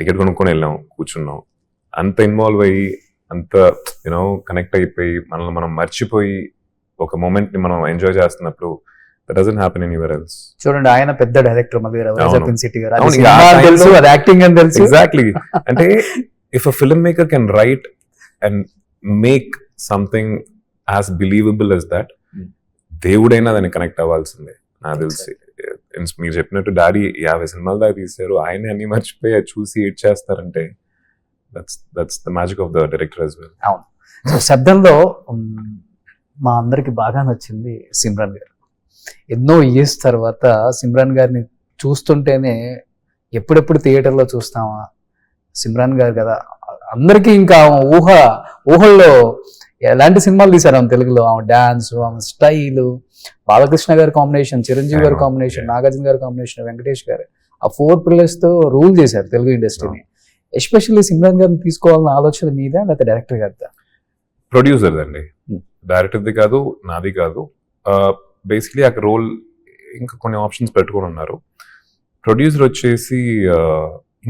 టికెట్ కొనుక్కొని వెళ్ళాం, కూర్చున్నాం, అంత ఇన్వాల్వ్ అయ్యి, అంత యూనో కనెక్ట్ అయిపోయి, మనల్ని మనం మర్చిపోయి ఒక మూమెంట్ ని మనం ఎంజాయ్ చేస్తున్నప్పుడు that doesn't happen anywhere else. చూడండి, ఆయన పెద్ద డైరెక్టర్ మళ్ళీ సిటీ గారు, అవును, అది తెలుసు, అది యాక్టింగ్ అని తెలుసు. ఎగ్జాక్ట్లీ. అంటే if a film maker can write and make something as believable as that, దేవుడైనా దాన్ని కనెక్ట్ అవ్వాల్సిందే నాకు తెలిసి. మీరు చెప్పినట్టు డాడీ 50 సినిమాల దాకా తీశారు, ఆయనే అన్ని మర్చిపోయి అది చూసి ఏడ్ చేస్తారంటే that's the magic of the director as well. అవును. సో శబ్దంలో మా అందరికి బాగా నచ్చింది సిమ్రాన్ గారు. ఎన్నో ఇయర్స్ తర్వాత సిమ్రాన్ గారిని చూస్తుంటేనే ఎప్పుడెప్పుడు థియేటర్లో చూస్తామా సిమ్రాన్ గారు కదా, అందరికీ ఇంకా ఊహల్లో ఎలాంటి సినిమాలు తీశారు ఆమె తెలుగులో. ఆమె డాన్స్, ఆమె స్టైలు, బాలకృష్ణ గారి కాంబినేషన్, చిరంజీవి గారి కాంబినేషన్, నాగార్జున గారి కాంబినేషన్, వెంకటేష్ గారు, ఆ 4 pillars తో రూల్ చేశారు తెలుగు ఇండస్ట్రీని. ఎస్పెషల్లీ సిమ్రాన్ గారిని తీసుకోవాలన్న ఆలోచన మీద, లేకపోతే డైరెక్టర్ గారిదా? ప్రొడ్యూసర్ అండి, డైరెక్టర్ది కాదు, నాది కాదు. బేసిక్లీ ఆ రోల్ ఇంకా కొన్ని ఆప్షన్స్ పెట్టుకొని ఉన్నారు. ప్రొడ్యూసర్ వచ్చేసి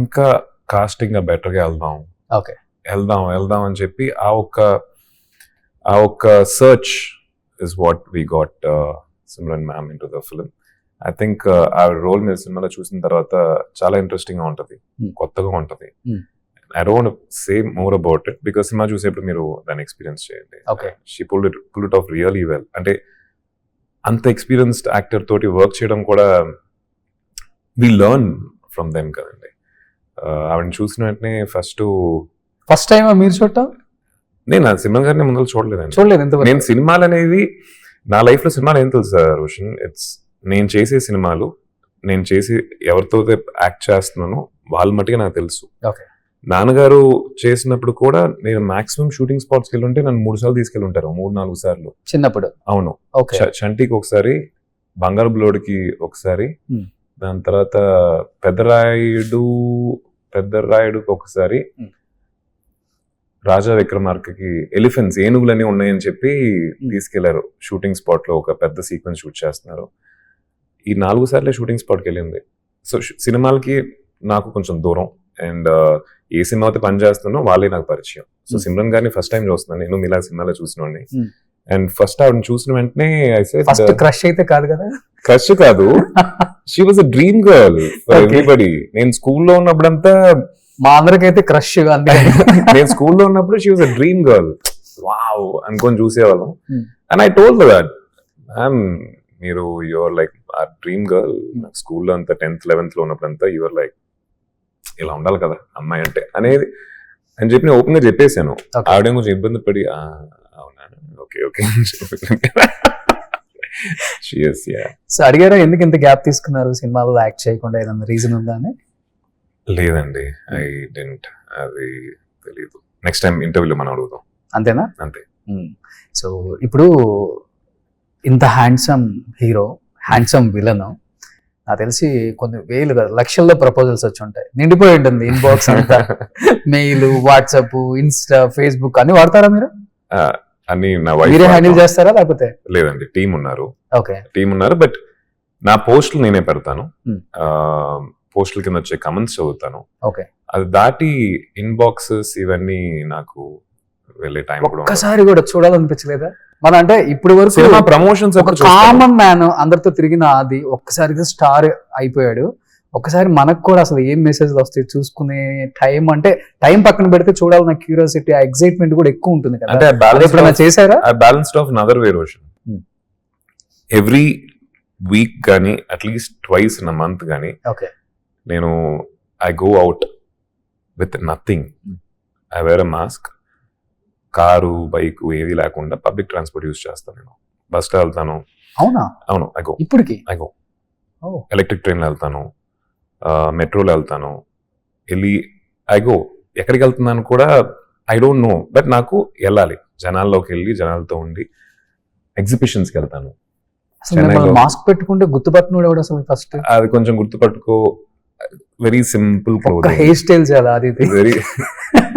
ఇంకా కాస్టింగ్ బెటర్గా వెళ్దాం అని చెప్పి ఆ ఒక్క search is what we got Simran ma'am in to the film. I think ఆ రోల్ మీరు సినిమాలో చూసిన తర్వాత చాలా ఇంట్రెస్టింగ్ గా ఉంటుంది, కొత్తగా ఉంటుంది. I don't want to say more about it because సినిమా చూసేప్పుడు మీరు దాన్ని ఎక్స్పీరియన్స్ చేయండి. She pulled it off really well. అంటే అంత ఎక్స్పీరియన్స్డ్ యాక్టర్ తోటి వర్క్ చేయడం కూడా we learn ఫ్రమ్ దెమ్ కదండి. ఆవిడని చూసిన వెంటనే ఫస్ట్ టైం మీరు చూడటం? నేను ఆ సినిమా గారిని ముందు చూడలేదండి. చూడలేదు ఎంతవరకు? నేను సినిమాలు అనేవి నా లైఫ్ లో సినిమాలు ఏం తెలుసా రోషన్, నేను చేసే సినిమాలు, నేను చేసి ఎవరితో యాక్ట్ చేస్తున్నానో వాళ్ళ మట్టుగా నాకు తెలుసు. ఓకే. నాన్నగారు చేసినప్పుడు కూడా నేను మాక్సిమం షూటింగ్ స్పాట్స్కి వెళ్ళి ఉంటే నన్ను 3 సార్లు తీసుకెళ్ళి ఉంటారు, 3-4 సార్లు చిన్నప్పుడు. అవును. ఓకే. చంటికి ఒకసారి, బంగారు బ్లోడ్కి ఒకసారి, దాని తర్వాత పెద్దరాయుడుకి ఒకసారి, రాజా విక్రమార్కకి ఎలిఫెంట్స్ ఏనుగులన్నీ ఉన్నాయని చెప్పి తీసుకెళ్లారు షూటింగ్ స్పాట్ లో. ఒక పెద్ద సీక్వెన్స్ షూట్ చేస్తున్నారు. ఈ 4 సార్లే షూటింగ్ స్పాట్కి వెళ్ళింది. సో సినిమాలకి నాకు కొంచెం దూరం, అండ్ ఏ సినిమా అయితే పని చేస్తున్నానో వాళ్ళే నాకు పరిచయం. సో సిమ్రన్ గారిని ఫస్ట్ టైం చూస్తున్నాను నేను, మీలా సినిమాలో చూసినోడిని. అండ్ ఫస్ట్ ఆవిడని చూసిన వెంటనే ఫస్ట్ క్రష్ అయితే కాదు కదా? క్రష్ కాదు, she was a dream girl for everybody. నేను స్కూల్లో ఉన్నప్పుడంతా, మా అందరికైతే క్రష్, నేను స్కూల్లో ఉన్నప్పుడు she was a dream girl, wow అనుకొని చూసేవాళ్ళం. And I told that, ma'am మీరు యువర్ లైక్ ఆ డ్రీమ్ గర్ల్. స్కూల్లో అంతా 10th 11th లో ఉన్నప్పుడంతా యువర్ లైక్ ఇలా ఉండాలి కదా అమ్మాయి అంటే అనేది అని చెప్పి నేను ఓపెన్ గా చెప్పేశాను. ఆవిడ కొంచెం ఇబ్బంది పడి అవునా ఓకే ఓకే సో అడిగారా ఎందుకు ఇంత గ్యాప్ తీసుకున్నారు సినిమాలో యాక్ట్ చేయకుండా, ఏదైనా రీజన్ ఉందా అని? లేదండి, ఐ డెంట్, అది తెలీదు. నెక్స్ట్ టైం ఇంటర్వ్యూలో మనం అడుగుదాం. అంతేనా? అంతే. సో ఇప్పుడు ఇంత హ్యాండ్సమ్ హీరో, హ్యాండ్సమ్ విలన్, నాకు తెలిసి కొన్ని వేలు కాదు లక్షల్లో ప్రపోజల్స్ వచ్చి ఉంటాయి, నిండిపోయి ఉంటుంది ఇన్బాక్స్ అంతా. మెయిల్, వాట్సాప్, ఇన్స్టా, ఫేస్బుక్ అన్ని వాడతారా మీరు? అన్ని మీరే హ్యాండిల్ చేస్తారా లేకపోతే? లేదండి, టీం ఉన్నారు. ఓకే. టీం ఉన్నారు, బట్ నా పోస్టులు నేనే పెడతాను. పోస్టుల కింద వచ్చే కమెంట్స్ చదువుతాను. ఓకే. అది దాటి ఇన్బాక్సెస్ ఇవన్నీ నాకు వెళ్ళే టైం కూడా ఒక్కసారి కూడా చూడాలనిపించలేదా? మన అంటే ఇప్పుడు వరకు సినిమా ప్రమోషన్స్ కామన్ మ్యాన్ అందరితో తిరిగిన అది ఒక్కసారిగా స్టార్ అయిపోయాడు. ఒక్కసారి మనకు కూడా అసలు ఏం మెసేజ్లు వస్తాయి చూసుకునే టైం, అంటే టైం పక్కన పెడితే చూడాలన్న క్యూరియాసిటీ, ఆ ఎక్సైట్మెంట్ కూడా ఎక్కువ ఉంటుంది కదా. అంటే చేశారా? Balanced of another way Roshan. Every week కానీ at least twice in a month కానీ నేను I go out with nothing. I wear a mask. Car, bike ఏది లేకుండా పబ్లిక్ ట్రాన్స్పోర్ట్ యూజ్ చేస్తాను. నేను బస్లో వెళ్తాను. అవునా? అవును, ఐ గో. ఇప్పటికి ఐ గో. ఎలక్ట్రిక్ ట్రైన్లో వెళ్తాను, మెట్రోలో వెళ్తాను, వెళ్ళి ఐ గో. ఎక్కడికి వెళ్తున్నాను కూడా ఐ డోంట్ నో, బట్ నాకు వెళ్ళాలి. జనాల్లోకి వెళ్ళి జనాలతో ఉండి ఎగ్జిబిషన్స్కి వెళ్తాను. మాస్క్ పెట్టుకుంటే గుర్తుపట్టినోడు ఎవడు అసలు ఫస్ట్? అది కొంచెం గుర్తుపట్టుకో, వెరీ సింపుల్ హెయిర్ స్టైల్ చాలా, అది వెరీ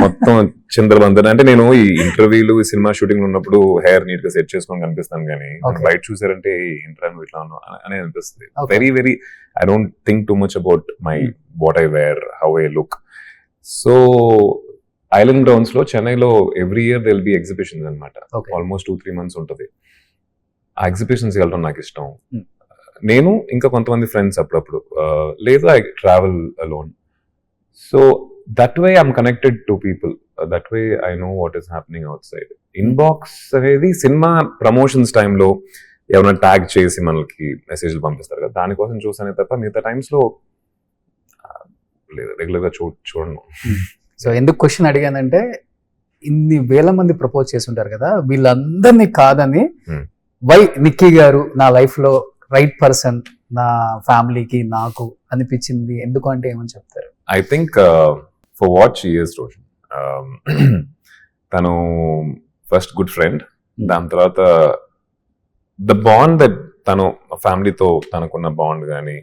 మొత్తం చంద్రబంధన్. అంటే నేను ఈ ఇంటర్వ్యూలు, సినిమా షూటింగ్ ఉన్నప్పుడు హెయిర్ నీట్ గా సెట్ చేసుకొని కనిపిస్తాను, కానీ బయట చూసారంటే ఇంటర్వ్యూ ఇట్లా ఉన్నావు అని అనిపిస్తుంది. Very very I don't think too much about my what I wear, how I look. So island grounds లో చెన్నైలో every year they will be exhibitions అనమాట. ఆల్మోస్ట్ 2-3 months ఉంటుంది. ఆ ఎగ్జిబిషన్స్ వెళ్ళడం నాకు ఇష్టం. నేను ఇంకా కొంతమంది ఫ్రెండ్స్ అప్పుడప్పుడు, లేదు I travel alone. So that way I'm connected to people, that way I know what is happening out side. Inbox అనేది సినిమా ప్రమోషన్స్ టైంలో ఎవరైనా ట్యాగ్ చేసి మనకి మెసేజ్లు పంపిస్తారు కదా, దానికోసం చూసానే తప్ప మిగతా టైమ్స్ లో లేదు, రెగ్యులర్ గా చూడను. సో ఎందుకు క్వశ్చన్ అడిగానంటే, ఇన్ని వేల మంది ప్రపోజ్ చేసి ఉంటారు కదా, వీళ్ళందరినీ కాదని వై నిక్కీ గారు నా లైఫ్ లో రైట్ పర్సన్, నా ఫ్యామిలీకి నాకు అనిపించింది ఎందుకు అంటే ఏమని చెప్తారు? I think for what she is Roshan. తను ఫస్ట్ గుడ్ ఫ్రెండ్, దాని తర్వాత ద బాండ్ దట్ తను ఫ్యామిలీతో తనకున్న బాండ్ కానీ,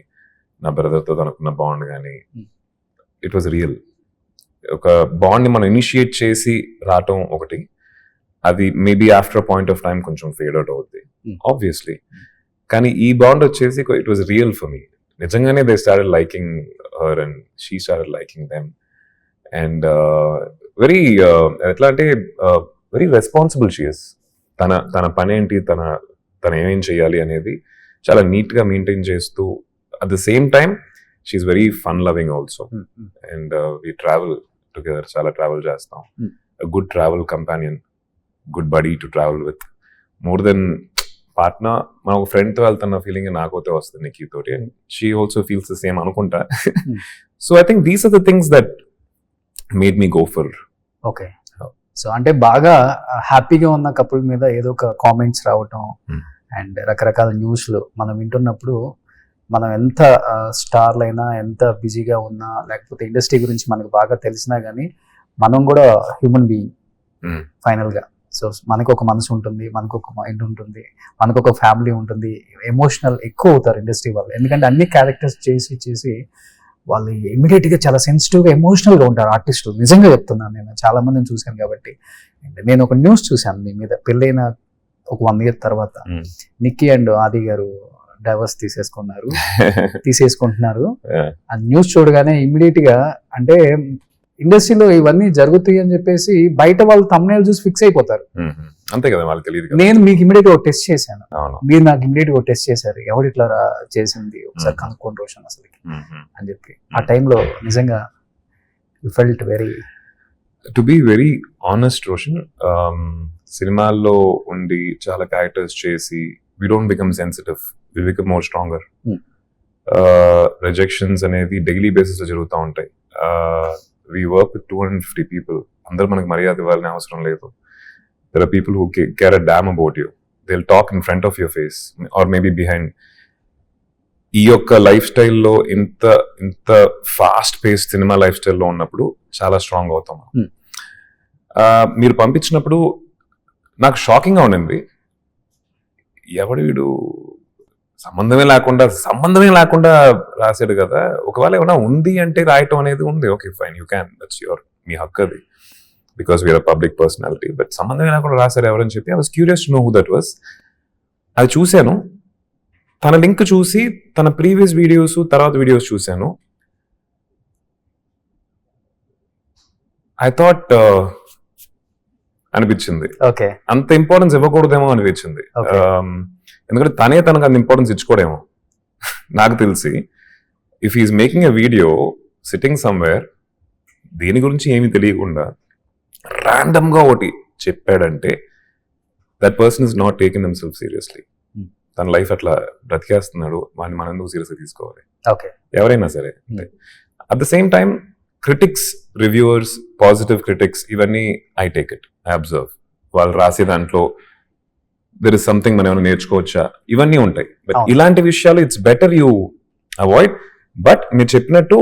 నా బ్రదర్తో తనకున్న బాండ్ కానీ, ఇట్ వాజ్ రియల్. ఒక బాండ్ని మనం ఇనిషియేట్ చేసి రావటం ఒకటి, అది maybe after point of time కొంచెం ఫేడ్ అవుట్ అవుద్ది ఆబ్వియస్లీ, కానీ ఈ బాండ్ వచ్చేసి it was real for me. నిజంగానే they started liking her and she started liking them. And very ఎట్లా అంటే వెరీ రెస్పాన్సిబుల్ షీ ఇస్. తన పని ఏంటి, తన ఏమేం చేయాలి అనేది చాలా నీట్గా మెయింటైన్ చేస్తూ, at the same time she is very fun loving also. And we travel together, చాలా ట్రావెల్ చేస్తాం. Good travel companion, good buddy to travel with. More than partner మన ఒక ఫ్రెండ్తో వెళ్తున్న ఫీలింగ్ నాకైతే వస్తుంది నిక్కీతోటి, and she also feels the same అనుకుంటా. So I think these are the things that made me go for. Okay, so అంటే బాగా హ్యాపీగా ఉన్న కపుల్ మీద ఏదో ఒక కామెంట్స్ రావటం అండ్ రకరకాల న్యూస్లు మనం వింటున్నప్పుడు మనం ఎంత స్టార్లైనా ఎంత బిజీగా ఉన్నా లేకపోతే ఇండస్ట్రీ గురించి మనకు బాగా తెలిసినా కానీ మనం కూడా హ్యూమన్ బీయింగ్ ఫైనల్గా. సో మనకు ఒక మనసు ఉంటుంది, మనకు ఒక మైండ్ ఉంటుంది, మనకు ఒక ఫ్యామిలీ ఉంటుంది. ఎమోషనల్ ఎక్కువ అవుతారు ఇండస్ట్రీ వాళ్ళు, ఎందుకంటే అన్ని క్యారెక్టర్స్ చేసి వాళ్ళు ఇమీడియట్గా చాలా సెన్సిటివ్గా ఎమోషనల్గా ఉంటారు ఆర్టిస్టులు. నిజంగా చెప్తున్నాను, నేను చాలా మందిని చూశాను కాబట్టి. నేను ఒక న్యూస్ చూశాను మీ మీద, పెళ్ళైన ఒక 1 year తర్వాత నిక్కీ అండ్ ఆది గారు డైవర్స్ తీసేసుకుంటున్నారు. ఆ న్యూస్ చూడగానే ఇమీడియట్ గా, అంటే ఇండస్ట్రీలో ఇవన్నీ జరుగుతాయి అని చెప్పేసి బయట వాళ్ళు thumbnail చూసి ఫిక్స్ అయిపోతారు. అంతే కదా, వాళ్ళకి తెలియదు. నేను మీకు ఇమీడియట్ ఒక టెస్ట్ చేశాను, మీరు నాకు ఇమీడియట్ ఒక టెస్ట్ చేశారు, ఎవరు ఇట్లా చేసింది ఒకసారి కనుక్కోండి రోషన్ అసలు అని చెప్పి. ఆ టైంలో నిజంగా you felt very. To be very honest Roshan, సినిమాల్లో ఉండి చాలా క్యారెక్టర్స్ చేసి we don't become sensitive, we become more stronger. Rejections అనేది డైలీ బేసిస్ లో జరుగుతూ ఉంటాయి. We work with 250 people. అందరూ మనకు మర్యాద ఇవ్వాలని అవసరం లేదు. There are people who care a damn about you. They'll talk in front of your face or maybe behind. ఈ యొక్క లైఫ్ స్టైల్లో ఇంత ఫాస్ట్ పేస్ సినిమా లైఫ్ స్టైల్లో ఉన్నప్పుడు చాలా స్ట్రాంగ్ అవుతాం. మీరు పంపించినప్పుడు నాకు షాకింగ్గా ఉండింది, ఎవడు వీడు సంబంధమే లేకుండా రాశాడు కదా. ఒకవేళ ఏమైనా ఉంది అంటే రాయటం అనేది ఉంది, okay fine, you can, that's your, మీ హక్కు అది, because we are public personality. But సంబంధమే లేకుండా రాశారు ఎవరని చెప్పి I was curious to know who that was. అది చూశాను, తన లింక్ చూసి తన ప్రీవియస్ వీడియోస్ తర్వాత వీడియోస్ చూశాను. ఐ థాట్ అనిపించింది అంత ఇంపార్టెన్స్ ఇవ్వకూడదేమో అనిపించింది. ఎందుకంటే తనకు అంత ఇంపార్టెన్స్ ఇచ్చుకోడేమో నాకు తెలిసి. If is making a video sitting somewhere, దీని గురించి ఏమీ తెలియకుండా ర్యాండమ్ గా ఒకటి చెప్పాడంటే that person is not taking himself seriously. తన లైఫ్ అట్లా బ్రతికేస్తున్నాడు, వాడిని మనం ఎందుకు సీరియస్గా తీసుకోవాలి, ఎవరైనా సరే. At the same time critics, reviewers, positive critics, ఇవన్నీ I take it, I observe. వాళ్ళు రాసే దాంట్లో దెర్ ఇస్ సంథింగ్ మనం ఏమైనా నేర్చుకోవచ్చా, ఇవన్నీ ఉంటాయి. బట్ ఇలాంటి విషయాలు it's better you avoid. But మీరు చెప్పినట్టు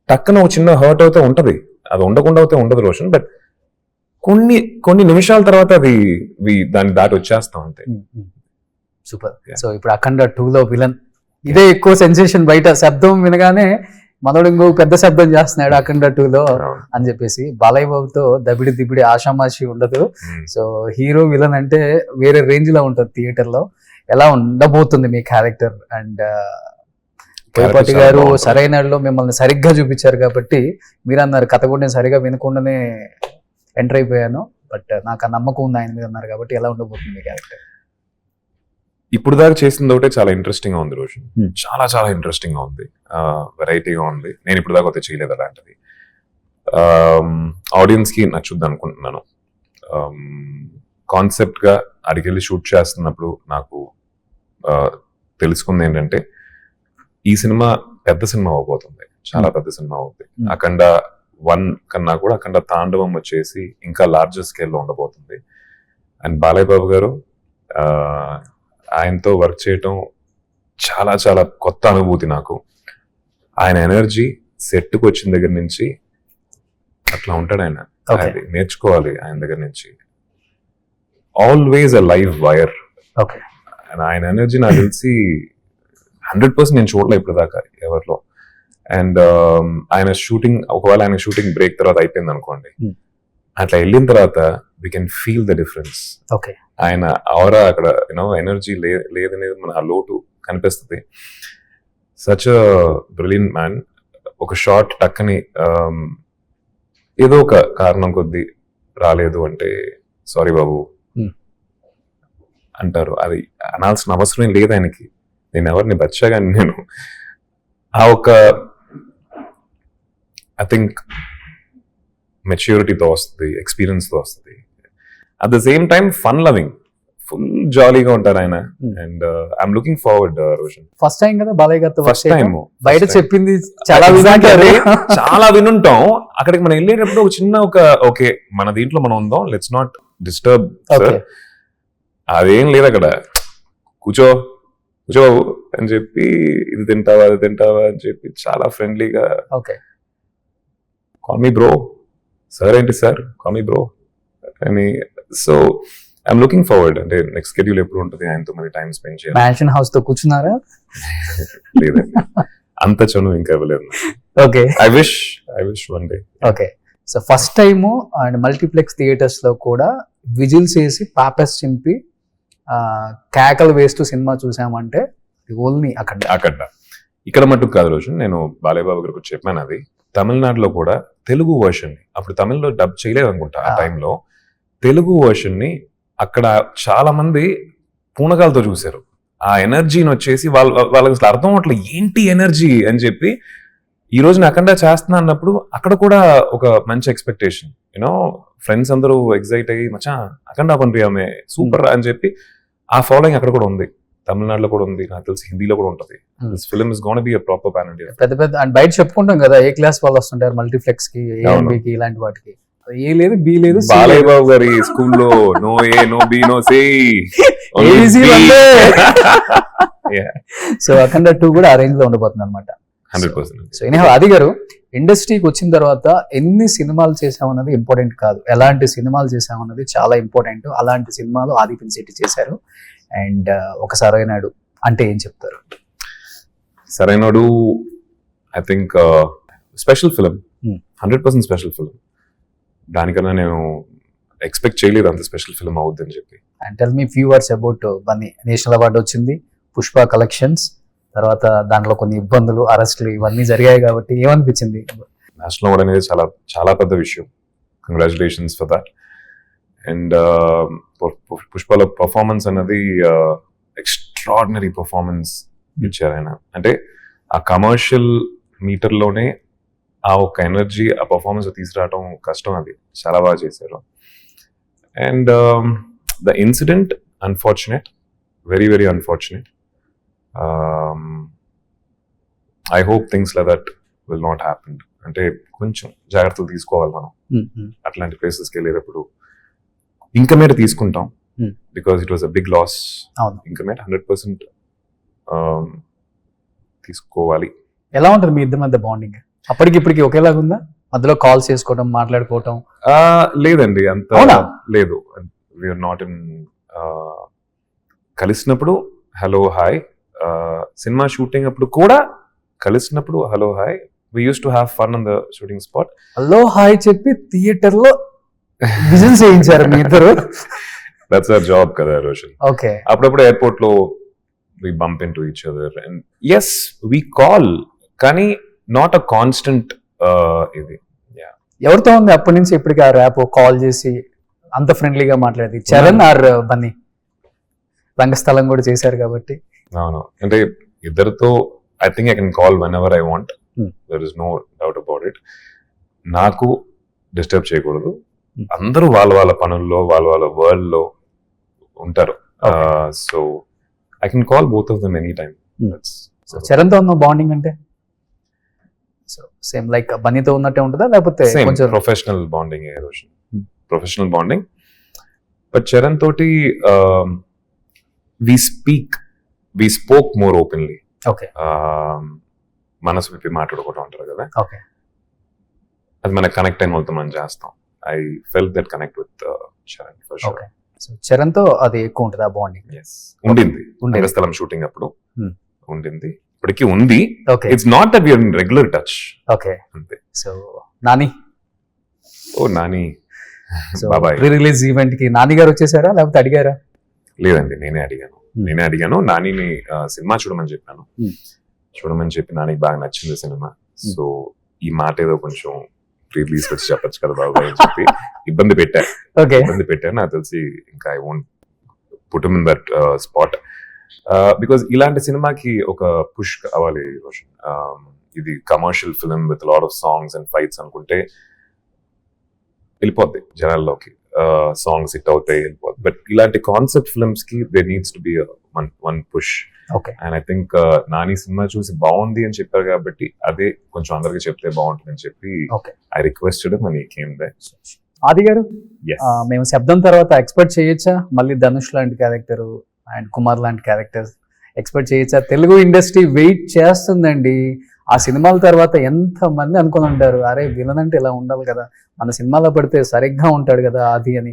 టక్కన ఒక చిన్న హర్ట్ అవుతే ఉంటది, అది ఉండకుండా అయితే ఉండదు రోషన్. బట్ కొన్ని నిమిషాల తర్వాత అది దాన్ని దాటి వచ్చేస్తాం అంతే. సూపర్. సో ఇప్పుడు అఖండ 2లో విలన్, ఇదే ఎక్కువ సెన్సేషన్ బయట. శబ్దం వినగానే మనోడు ఇంకో పెద్ద శబ్దం చేస్తున్నాడు అఖండ 2లో అని చెప్పేసి. బాలయ్య బాబుతో దబిడి ఆషామాషి ఉండదు. సో హీరో విలన్ అంటే వేరే రేంజ్ లో ఉంటుంది థియేటర్ లో. ఎలా ఉండబోతుంది మీ క్యారెక్టర్? అండ్ బోయపాటి గారు సరైన మిమ్మల్ని సరిగ్గా చూపించారు కాబట్టి మీరు అన్నారు కథ కూడా నేను సరిగా వినకుండానే ఎంటర్ అయిపోయాను, బట్ నాకు ఆ నమ్మకం ఉంది ఆయన మీద అన్నారు కాబట్టి ఎలా ఉండబోతుంది మీ క్యారెక్టర్? ఇప్పుడు దాకా చేసింది ఒకటే చాలా ఇంట్రెస్టింగ్ గా ఉంది రోషన్, చాలా చాలా ఇంట్రెస్టింగ్ గా ఉంది, వెరైటీగా ఉంది. నేను ఇప్పుడు దాకా అయితే చేయలేదు అలాంటిది. ఆడియన్స్ కి నచ్చుద్ది అనుకుంటున్నాను. కాన్సెప్ట్ గా అడిగెళ్ళి షూట్ చేస్తున్నప్పుడు నాకు తెలుసుకుంది ఏంటంటే ఈ సినిమా పెద్ద సినిమా అవబోతుంది, చాలా పెద్ద సినిమా అవుతుంది. అఖండ 1 కన్నా కూడా అఖండ తాండవం వచ్చేసి ఇంకా లార్జర్ స్కేల్లో ఉండబోతుంది. అండ్ బాలయ్య బాబు గారు, ఆయనతో వర్క్ చేయటం చాలా చాలా కొత్త అనుభూతి నాకు. ఆయన ఎనర్జీ సెట్కి వచ్చిన దగ్గర నుంచి అట్లా ఉంటాడు ఆయన. అది నేర్చుకోవాలి ఆయన దగ్గర నుంచి. Always a live wire. ఆయన ఎనర్జీ నాకు తెలిసి 100% నేను చూడలే ఇప్పుడు దాకా ఎవరిలో. అండ్ ఆయన షూటింగ్, ఒకవేళ ఆయన షూటింగ్ బ్రేక్ తర్వాత అయిపోయింది అనుకోండి, అట్లా వెళ్ళిన తర్వాత we can feel the difference. ఆయన ఆరా అక్కడ ఎనర్జీ లేదనేది మన ఆ లోటు కనిపిస్తుంది. Such a brilliant man. ఒక షార్ట్ టక్కని ఏదో ఒక కారణం కొద్దీ రాలేదు అంటే సారీ బాబు అంటారు. అది అనాల్సిన అవసరం లేదు ఆయనకి. నేను ఎవరిని బచ్చాగా నేను ఆ ఒక ఐ థింక్ మెచ్యూరిటీతో వస్తుంది, ఎక్స్పీరియన్స్తో వస్తుంది. At the same time fun loving. Full జాలీగా ఉంటారు ఆయన. Hmm. And I'm looking forward Roshan. First time కదా బాలయ్య గారితో work ఫస్ట్ చేయడం? టైం బయట చెప్పింది చాలా విధాంటారు. చాలా వినుంటాం. అక్కడికి మనం వెళ్ళేటప్పుడు ఒక చిన్న ఓకే మన దీంట్లో మనం ఉందాం, లెట్స్ నాట్ డిస్టర్బ్ Okay. అదేం లేదు అక్కడ. కూర్చో అని చెప్పి ఇది తింటావా అది తింటావా అని చెప్పి చాలా ఫ్రెండ్లీగా okay call me bro, sir ఏంటి సార్ కాల్ మీ బ్రో అని. So I'm looking forward. అంటే నెక్స్ట్ షెడ్యూల్ ఎప్పుడు ఉంటుంది ఆయనతో మరి టైం స్పెండ్ చేయాలి. మ్యాన్షన్ హౌస్ తో కూర్చున్నారా? లేదండి, అంత చనువు ఇంకా ఇవ్వలేదు. Okay I wish one day. Okay so first time and multiplex theatres లో కూడా విజిల్స్ వేసి పాపెస్ చింపి కేకలు వేస్తూ సినిమా చూసామంటే ఓన్లీ అక్కడ ఇక్కడ మటుకు కాదు రోజు. నేను బాలయ్య బాబు గారికి చెప్పాను అది. తమిళనాడులో కూడా తెలుగు వర్షన్, అప్పుడు తమిళ్లో డబ్ చేయలేదు అనుకుంటా ఆ టైంలో, తెలుగు వర్షన్ ని అక్కడ చాలా మంది పూనకాలతో చూశారు. ఆ ఎనర్జీని వచ్చేసి వాళ్ళకి అసలు అర్థం అవట్లేదు ఏంటి ఎనర్జీ అని చెప్పి. ఈ రోజు నేను అఖండ చేస్తున్నా అన్నప్పుడు అక్కడ కూడా ఒక మంచి ఎక్స్పెక్టేషన్, యూనో ఫ్రెండ్స్ అందరూ ఎగ్జైట్ అయ్యి మచ్చా అఖండ పంపియామే సూపర్ అని చెప్పి ఆ ఫాలోయింగ్ అక్కడ కూడా ఉంది. తమిళనాడులో కూడా ఉంది, నాకు తెలిసి హిందీలో కూడా ఉంటుంది. This film is gonna B a proper pan India. పెద్ద పెద్ద అండ్ బయట చెప్పుకుంటాం కదా ఏ క్లాస్ వాళ్ళు వస్తుంటారు మల్టీప్లెక్స్ కి, ఏఎన్బికి, ఇలాంటి వాటికి. ఏ లేదు బి లేదు C బాలయ్య లేదు. బాబు గారి స్కూల్లో no A no B no C ABC వందే. సో అఖండ 2 కూడా ఆ రేంజ్ లో ఉండబోతుంది అనమాట. 100%. సో ఎనీహౌ ఆది గారు ఇండస్ట్రీకి వచ్చిన తర్వాత ఎన్ని సినిమాలు చేసామన్నది ఇంపార్టెంట్ కాదు, ఎలాంటి సినిమాలు చేసామన్నది చాలా ఇంపార్టెంట్. అలాంటి సినిమాలు ఆది పినిశెట్టి చేశారు. అండ్ ఒక సరైనడు అంటే ఏం చెప్తారు? Sarrainodu I think special film, 100% special film. దానికన్నా నేను ఎక్స్పెక్ట్ చేయలేదు అంత స్పెషల్ ఫిలిం అవుద్దని చెప్పి. And tell me few words about Bunny. National award వచ్చింది, పుష్ప కలెక్షన్స్, తర్వాత దాంట్లో కొన్ని ఇబ్బందులు, అరెస్టులు ఇవన్నీ జరిగాయి కాబట్టి ఏమనిపించింది? నేషనల్ అవార్డ్ అనేది చాలా చాలా పెద్ద విషయం. Congratulations for that. అండ్ పుష్పలో పర్ఫార్మెన్స్ అన్నది ఎక్స్ట్రాడినరీ పర్ఫార్మెన్స్ ఇచ్చారు ఆయన. అంటే ఆ కమర్షియల్ మీటర్లోనే ఆ ఒక ఎనర్జీ, ఆ పర్ఫార్మెన్స్ తీసుకురావడం కష్టం. అది చాలా బాగా చేశారు. And the incident unfortunate, very very unfortunate. I hope things like that will not happen. అంటే కొంచెం జాగ్రత్తలు తీసుకోవాలి మనం అట్లాంటి ప్లేసెస్కి వెళ్ళేటప్పుడు. ఇంకా మీద తీసుకుంటాం because it was a big loss. అవును. ఇంకా మీద 100% తీసుకోవాలి. ఎలా ఉంటుంది మీ ఇద్దరి మధ్య బాండింగ్? అప్పటికి ఇప్పటికి ఒకేలాగా ఉందా? మధ్యలో కాల్స్ చేసుకోవడం, మాట్లాడుకోవటం? లేదండి, అంత అవునా? లేదు. We're not in. కలిసినప్పుడు హలో హాయ్, సినిమా షూటింగ్ అప్పుడు కూడా కలిసినప్పుడు hello hi. We use to have fun on the shooting spot. Hello hi చెప్పి థియేటర్ లో విజిల్స్ చేయించారు మీ ఇద్దరు. దట్స్ అవర్ జాబ్ కదా రోషన్. ఓకే. అప్పుడప్పుడు ఎయిర్పోర్ట్ లో we bump in to each other and yes we call, కానీ నాట్ అ కాన్స్టెంట్ ఇది. ఎవరితో ఉంది అప్పటి నుంచి ఇప్పటికి ఆ ర్యాప్? కాల్ చేసి అంత ఫ్రెండ్లీగా మాట్లాడేది చరణ్ ఆర్ బన్నీ? రంగస్థలం కూడా చేశారు కాబట్టి. అవును, అంటే ఇద్దరితో I think I can call whenever I want. There is no doubt about it. నాకు డిస్టర్బ్ చేయకూడదు. అందరూ వాళ్ళ వాళ్ళ పనుల్లో, వాళ్ళ వాళ్ళ వరల్డ్ లో ఉంటారు. So I can call both of them any time. Charan తో ఉన్న బాండింగ్ అంటే సో సేమ్ లైక్ బన్నీతో ఉన్నట్టే ఉంటుందా, లేకపోతే కొంచెం professional bonding? Professional bonding. But Charan తోటి we spoke more openly. Okay. మనసు విప్పి మాట్లాడుకుంటూ ఉంటారు కదా, ఓకే. అది మనకు కనెక్ట్ అయిన వాళ్ళతో మనం చేస్తాం. I felt that connect with Charan for sure. Okay. So Charan తో అది ఎక్కువ ఉంటుంది ఆ బాండింగ్? ఉండింది రంగస్థలం షూటింగ్ అప్పుడు, ఉండింది, ఇప్పటికీ ఉంది. Okay. It's not that we are in regular touch. Okay. అంతే. సో నాని, ఓ నాని సో బాబాయ్. ప్రీ రిలీజ్ ఈవెంట్ కి నాని గారు వచ్చేసారా లేకపోతే అడిగారా? లేదండి, నేనే అడిగాను. నానిని సినిమా చూడమని చెప్పాను. చూడమని చెప్పి నానికి బాగా నచ్చింది సినిమా. సో ఈ మాట ఏదో కొంచెం ప్రీ రిలీజ్ వచ్చి చెప్పచ్చు కదా బాబాయ్ అని చెప్పి ఇబ్బంది పెట్టాను. నాకు తెలిసి ఇంకా I won't put him in that spot because ఇలాంటి సినిమాకి ఒక పుష్ అవ్వాలి రోషన్. ఇది commercial film with lot of songs and fights అనుకుంటే వెళ్ళిపోద్ది జనాల్లోకి. సాంగ్స్ హిట్ అవుతాయి వెళ్ళిపోతాయి. బట్ ఇలాంటి కాన్సెప్ట్ ఫిల్మ్స్ కి they needs to be one push. Okay. And I think Nani cinema చూసి బాగుంది అని చెప్పారు కాబట్టి అదే కొంచెం అందరికి చెప్తే బాగుంటుంది అని చెప్పి okay. I requested money came they. ఆది గారు, మేము శబ్దం తర్వాత ఎక్స్పెక్ట్ చేయొచ్చా మళ్ళీ ధనుష్ లాంటి క్యారెక్టర్ అండ్ కుమార్ లాంటి క్యారెక్టర్స్ ఎక్స్పెక్ట్ చేయొచ్చా? తెలుగు ఇండస్ట్రీ వెయిట్ చేస్తుందండి. ఆ సినిమాల తర్వాత ఎంత మంది అనుకుని ఉంటారు, అరే విలన్ అంటే ఇలా ఉండాలి కదా, మన సినిమాలో పడితే సరిగ్గా ఉంటాడు కదా ఆది అని.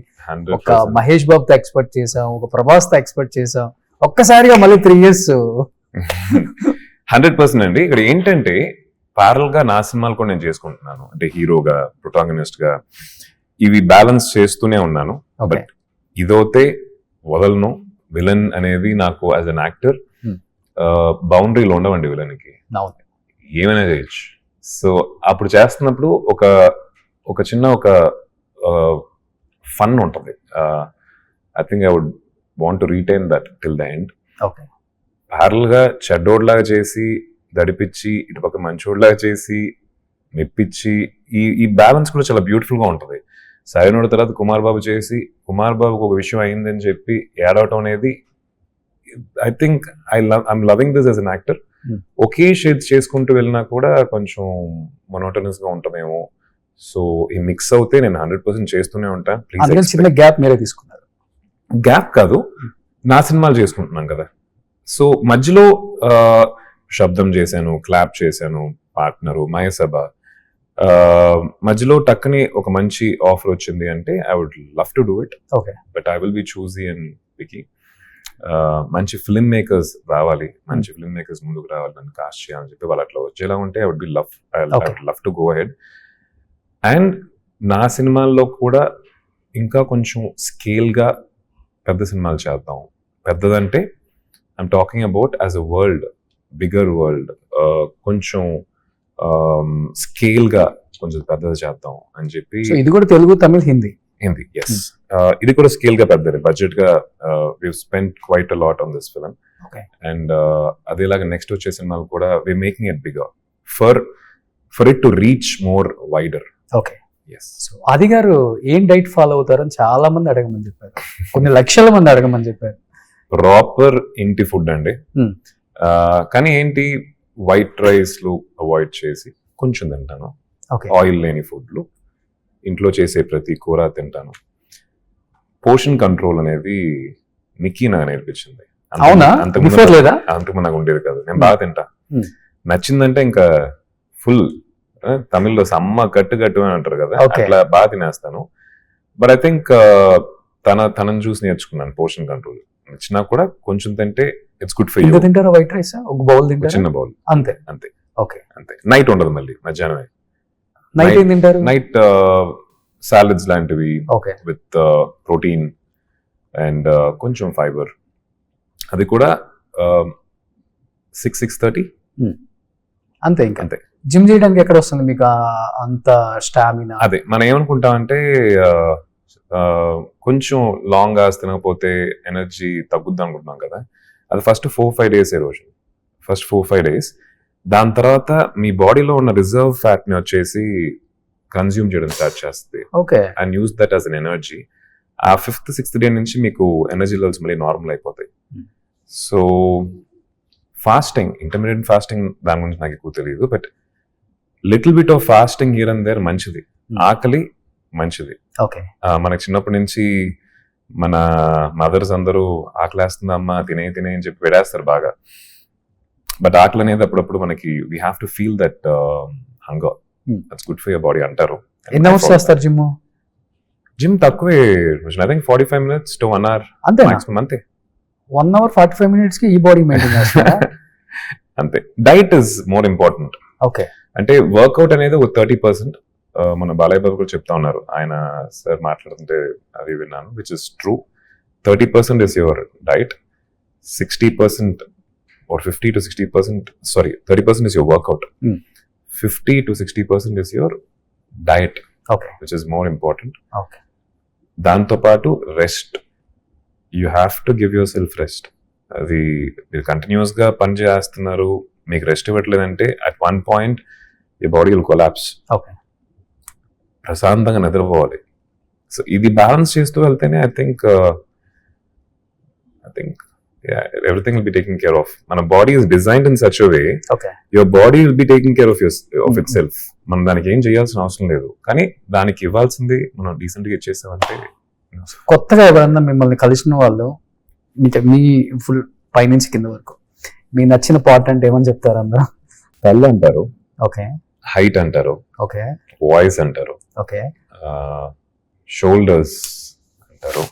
ఒక 100%. మహేష్ బాబుతో ఎక్స్పెక్ట్ చేసాం, ఒక ప్రభాస్ తో ఎక్స్పెక్ట్ చేసాం, ఒక్కసారిగా మళ్ళీ 3 years. 100% అండి. ఇక్కడ ఏంటంటే ప్యారల్ గా నా సినిమాలు కూడా నేను చేసుకుంటున్నాను, అంటే హీరోగా, ప్రొటాగనిస్ట్ గా ఇవి బ్యాలెన్స్ చేస్తూనే ఉన్నాను. ఓకే. బట్ ఇదైతే వదలను. విలన్ అనేది నాకు యాజ్ అన్ యాక్టర్ బౌండరీలు ఉండవండి. విలన్ కి అవును. ఏమైనా చేయొచ్చు. సో అప్పుడు చేస్తున్నప్పుడు ఒక చిన్న ఫన్ ఉంటుంది. I think I would want to retain that till the end. Okay. Parallel గా చెడ్డోడ్లాగా చేసి దడిపించి, ఇటుపక్క మంచోడ్లాగా చేసి మెప్పించి, ఈ బ్యాలెన్స్ కూడా చాలా బ్యూటిఫుల్ గా ఉంటుంది. సరైనోడి తర్వాత కుమార్ బాబు చేసి, కుమార్ బాబుకి ఒక విషయం అయిందని చెప్పి ఏడవటం అనేది, I think I'm loving this as an actor. Okay shades చేసుకుంటూ వెళ్ళినా కూడా కొంచెం మొనోటనస్ గా ఉంటుందేమో. సో ఈ మిక్స్ అవుతే నేను 100% చేస్తూనే ఉంటాను. అందుకని చిన్న గ్యాప్ మీరే తీసుకున్నారు. గ్యాప్ కాదు, నా సినిమాలు చేసుకుంటున్నాం కదా. సో మధ్యలో శబ్దం చేశాను, క్లాప్ చేశాను, పార్ట్నరు, మయసభ, మధ్యలో టక్కని ఒక మంచి ఆఫర్ వచ్చింది అంటే I would love to do it. Okay. But I will be choosy and picky. మంచి ఫిల్మ్ మేకర్స్ రావాలి, మంచి ఫిల్మ్ మేకర్స్ ముందుకు రావాలి, నన్ను కాస్ట్ చేయాలని చెప్పి వాళ్ళు అట్లా వచ్చేలా ఉంటే I would be love to go ahead. And నా సినిమాల్లో కూడా ఇంకా కొంచెం స్కేల్గా పెద్ద సినిమాలు చేద్దాం. పెద్దదంటే I'm talking about as a world, bigger world, కొంచెం స్కేల్గా కొంచెం పెద్దది చేద్దాం అని చెప్పి. ఇది కూడా తెలుగు, తమిళ్, హిందీ. హిందీ, ఎస్. ఇది కూడా స్కేల్ గా పెద్దది, బడ్జెట్ గా we spent quite a lot on this film. And అదేలాగా నెక్స్ట్ వచ్చే సినిమాలు కూడా we making it bigger for it to reach more wider. Okay. ఆది గారు ఏం డైట్ ఫాలో అవుతారని చాలా మంది అడగమని చెప్పారు, కొన్ని లక్షల మంది అడగమని చెప్పారు. ప్రాపర్ ఇంటి ఫుడ్ అండి. కానీ ఏంటి, వైట్ రైస్లు అవాయిడ్ చేసి కొంచెం తింటాను. ఆయిల్ లేని ఫుడ్లు, ఇంట్లో చేసే ప్రతి కూర తింటాను. పోర్షన్ కంట్రోల్ అనేది నిక్కీ నాకు నేర్పించింది. అంతకుముందు నాకు ఉండేది కాదు. నేను బాగా తింటా, నచ్చిందంటే ఇంకా ఫుల్. తమిళ్లో సమ్మ కట్టు అని అంటారు కదా, అట్లా బాగా తినేస్తాను. బట్ ఐ థింక్ తనని చూసి నేర్చుకున్నాను పోర్షన్ కంట్రోల్. నచ్చినా కూడా కొంచెం తింటే ఇట్స్ గుడ్ ఫర్ యూ. తింటారా వైట్ రైస్? ఒక బౌల్ తింటారా? చిన్న బౌల్, అంతే. అంతే. ఓకే, అంతే. నైట్ ఉండదు, మళ్ళీ మధ్యాహ్నమే. నైట్ ఏం తింటారు? నైట్ సాలడ్స్ లాంటివి విత్ ప్రోటీన్ అండ్ కొంచెం ఫైబర్. అది కూడా 6-6:30 అంతే. ఇంకా అంతే. జిమ్ చేయడానికి ఎక్కడ వస్తుంది మీకు అంత స్టామినా? అదే మనం ఏమనుకుంటాం అంటే కొంచెం లాంగ్ అవర్స్ తినకపోతే ఎనర్జీ తగ్గుద్ది అనుకుంటున్నాం కదా. అది ఫస్ట్ 4-5 days రోజు, ఫస్ట్ 4-5 days. దాని తర్వాత మీ బాడీలో ఉన్న రిజర్వ్ ఫ్యాట్ ని వచ్చేసి కన్జ్యూమ్ చేయడం స్టార్ట్ చేస్తుంది. Okay. And use that as an energy. ఆ 5th-6th day నుంచి మీకు ఎనర్జీ లెవెల్స్ మళ్ళీ నార్మల్ అయిపోతాయి. సో ఫాస్టింగ్, ఇంటర్మీడియట్ ఫాస్టింగ్, దాని గురించి నాకు ఎక్కువ తెలియదు. But little bit of fasting here and there మంచిది. ఆకలి మంచిది. ఓకే. మనకి చిన్నప్పటి నుంచి మన మదర్స్ అందరూ ఆకలేస్తుందమ్మా తినే అని చెప్పి పెడేస్తారు బాగా. బట్ ఆకలి అనేది అప్పుడప్పుడు మనకి we have to feel that hunger. That's good for your body అంటారు. ఎన్ని అవర్స్ చేస్తారు జిమ్? జిమ్ తక్కువే, I think 45 minutes to 1 hour అంతే మాక్సిమం. అంతే. 1 hour 45 minutes కి ఈ బాడీ మెయింటైన్ చేస్తారా? అంతే. Diet is more important. Okay. అంటే వర్కౌట్ అనేది ఒక 30%. మన బాలయ్య బాబు కూడా చెప్తా ఉన్నారు, ఆయన సార్ మాట్లాడుతుంటే అది విన్నాను, which is true. 30% is your diet, 60% or 50 to 60%, sorry, 30% is your workout. 50 to 60% is your diet. Okay. Which is more important. Okay. దాంతో పాటు rest, you have to give your self rest. అది మీరు continuous గా పని చేస్తున్నారు, మీకు rest ఇవ్వట్లేదంటే at one point ఈ body will collapse. Okay. ప్రశాంతంగా నిద్రపోవాలి. సో ఇది బ్యాలెన్స్ చేస్తూ వెళ్తేనే I think everything will be taken care of. మన body is designed in such a way, okay your body will be taking care of itself. మనం దానికి ఏం చేయాల్సిన అవసరం లేదు, కానీ దానికి ఇవ్వాల్సింది మనం డీసెంట్ గా ఇచ్చేసామంటే. కొత్తగా ఎవరన్నా మిమ్మల్ని కలిసిన వాళ్ళు మీ ఫుల్ పైనుంచి కింద వరకు మీ నచ్చిన పార్ట్ అంటే ఏమని చెప్తారు అందరూ? కళ్ళు అంటారు, ఓకే హైట్ అంటారు, ఓకే వాయిస్ అంటారు, ఓకే షోల్డర్స్ అంటారు,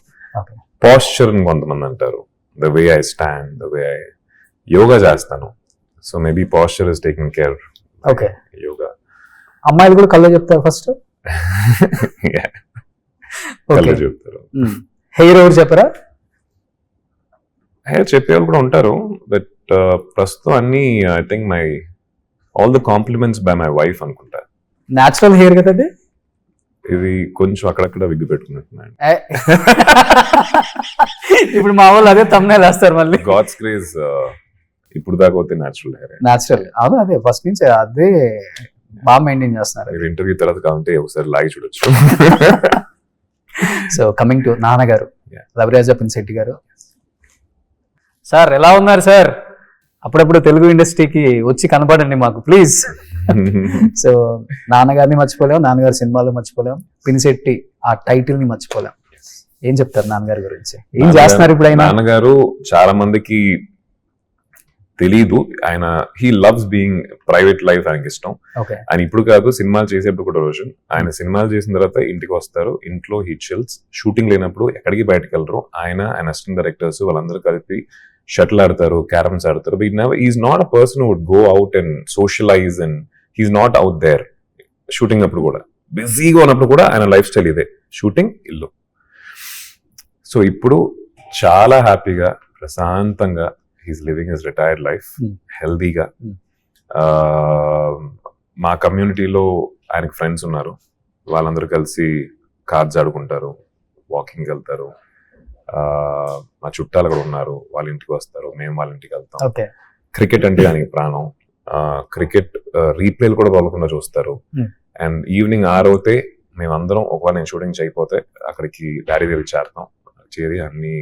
ఓకే పాస్చర్ అని కొంతమంది అంటారు, the way I stand, the way I yoga చేస్తాను, so maybe posture is taking care. Okay yoga అమ్మాయిలు కూడా కళ్ళే చెప్తారు ఫస్ట్. కళ్ళు చెప్తారు. హెయిర్ ఎవరు చెప్పరా? చెప్పేవాళ్ళు కూడా ఉంటారు, బట్ ప్రస్తుతం అన్ని I think all the compliments by my wife అనుకుంటా. న్యాచురల్ హెయిర్ కదా అది. ఇది కొంచెం అక్కడక్కడ విగ్గు పెట్టుకున్నట్టున్నాను. ఇప్పుడు మా వాళ్ళు అదే తమ్ముళ్ళు వేస్తారు మళ్ళీ. గాడ్స్ గ్రేస్ ఇప్పుడు దాకా పోతే న్యాచురల్ హెయిర్. న్యాచురల్ అదే ఫస్ట్ నుంచి అదే బాగా మెయింటైన్ చేస్తున్నారు. మీరు ఇంటర్వ్యూ తర్వాత కావాలంటే ఒకసారి లాగి చూడొచ్చు. సో కమింగ్ టు నాన్నగారు, Yeah. రవిరాజ పినిశెట్టి గారు. సార్ ఎలా ఉన్నారు సార్? అప్పుడప్పుడు తెలుగు ఇండస్ట్రీకి వచ్చి కనపడండి మాకు ప్లీజ్. సో నాన్నగారిని మర్చిపోలేం, నాన్నగారి సినిమాలు మర్చిపోలేం, పినిశెట్టి ఆ టైటిల్ ని మర్చిపోలేం. ఏం చెప్తారు నాన్నగారి గురించి? ఏం చేస్తున్నారు ఇప్పుడు ఆయన? నాన్నగారు చాలా మందికి తెలీదు, ఆయన he loves being private life ఆయనకి ఇష్టం. ఓకే ఆయన ఇప్పుడు కాదు, సినిమాలు చేసేప్పుడు కూడా రోజు ఆయన సినిమాలు చేసిన తర్వాత ఇంటికి వస్తారు, ఇంట్లో హీ చిల్స్. షూటింగ్ లేనప్పుడు ఎక్కడికి బయటకు వెళ్ళరు. ఆయన అసిస్టెంట్ డైరెక్టర్స్ వాళ్ళందరూ కలిపి షటిల్ ఆడతారు, క్యారమ్స్ ఆడతారు. But is not a person would go out and socialise and he's not out there. Shooting అప్పుడు కూడా బిజీగా ఉన్నప్పుడు కూడా ఆయన లైఫ్ స్టైల్ ఇదే, షూటింగ్, ఇల్లు. సో ఇప్పుడు చాలా హ్యాపీగా ప్రశాంతంగా he's living his retired life, హెల్దీగా. మా కమ్యూనిటీలో ఆయనకు ఫ్రెండ్స్ ఉన్నారు, వాళ్ళందరూ కలిసి కార్డ్స్ ఆడుకుంటారు, వాకింగ్ వెళ్తారు. మా చుట్టాలు కూడా ఉన్నారు, వాళ్ళ ఇంటికి వస్తారు, మేము వాళ్ళ ఇంటికి వెళ్తాం. ఓకే క్రికెట్ అంటే ఆయనకి ప్రాణం. క్రికెట్ రీప్లేలు కూడా తొలకుండా చూస్తారు. అండ్ ఈవినింగ్ 6 అవుతే మేమందరం, ఒకవేళ నేను షూటింగ్ చేయకపోతే అక్కడికి డాడీ దగ్గరికి చేరతాం. చేరి అన్ని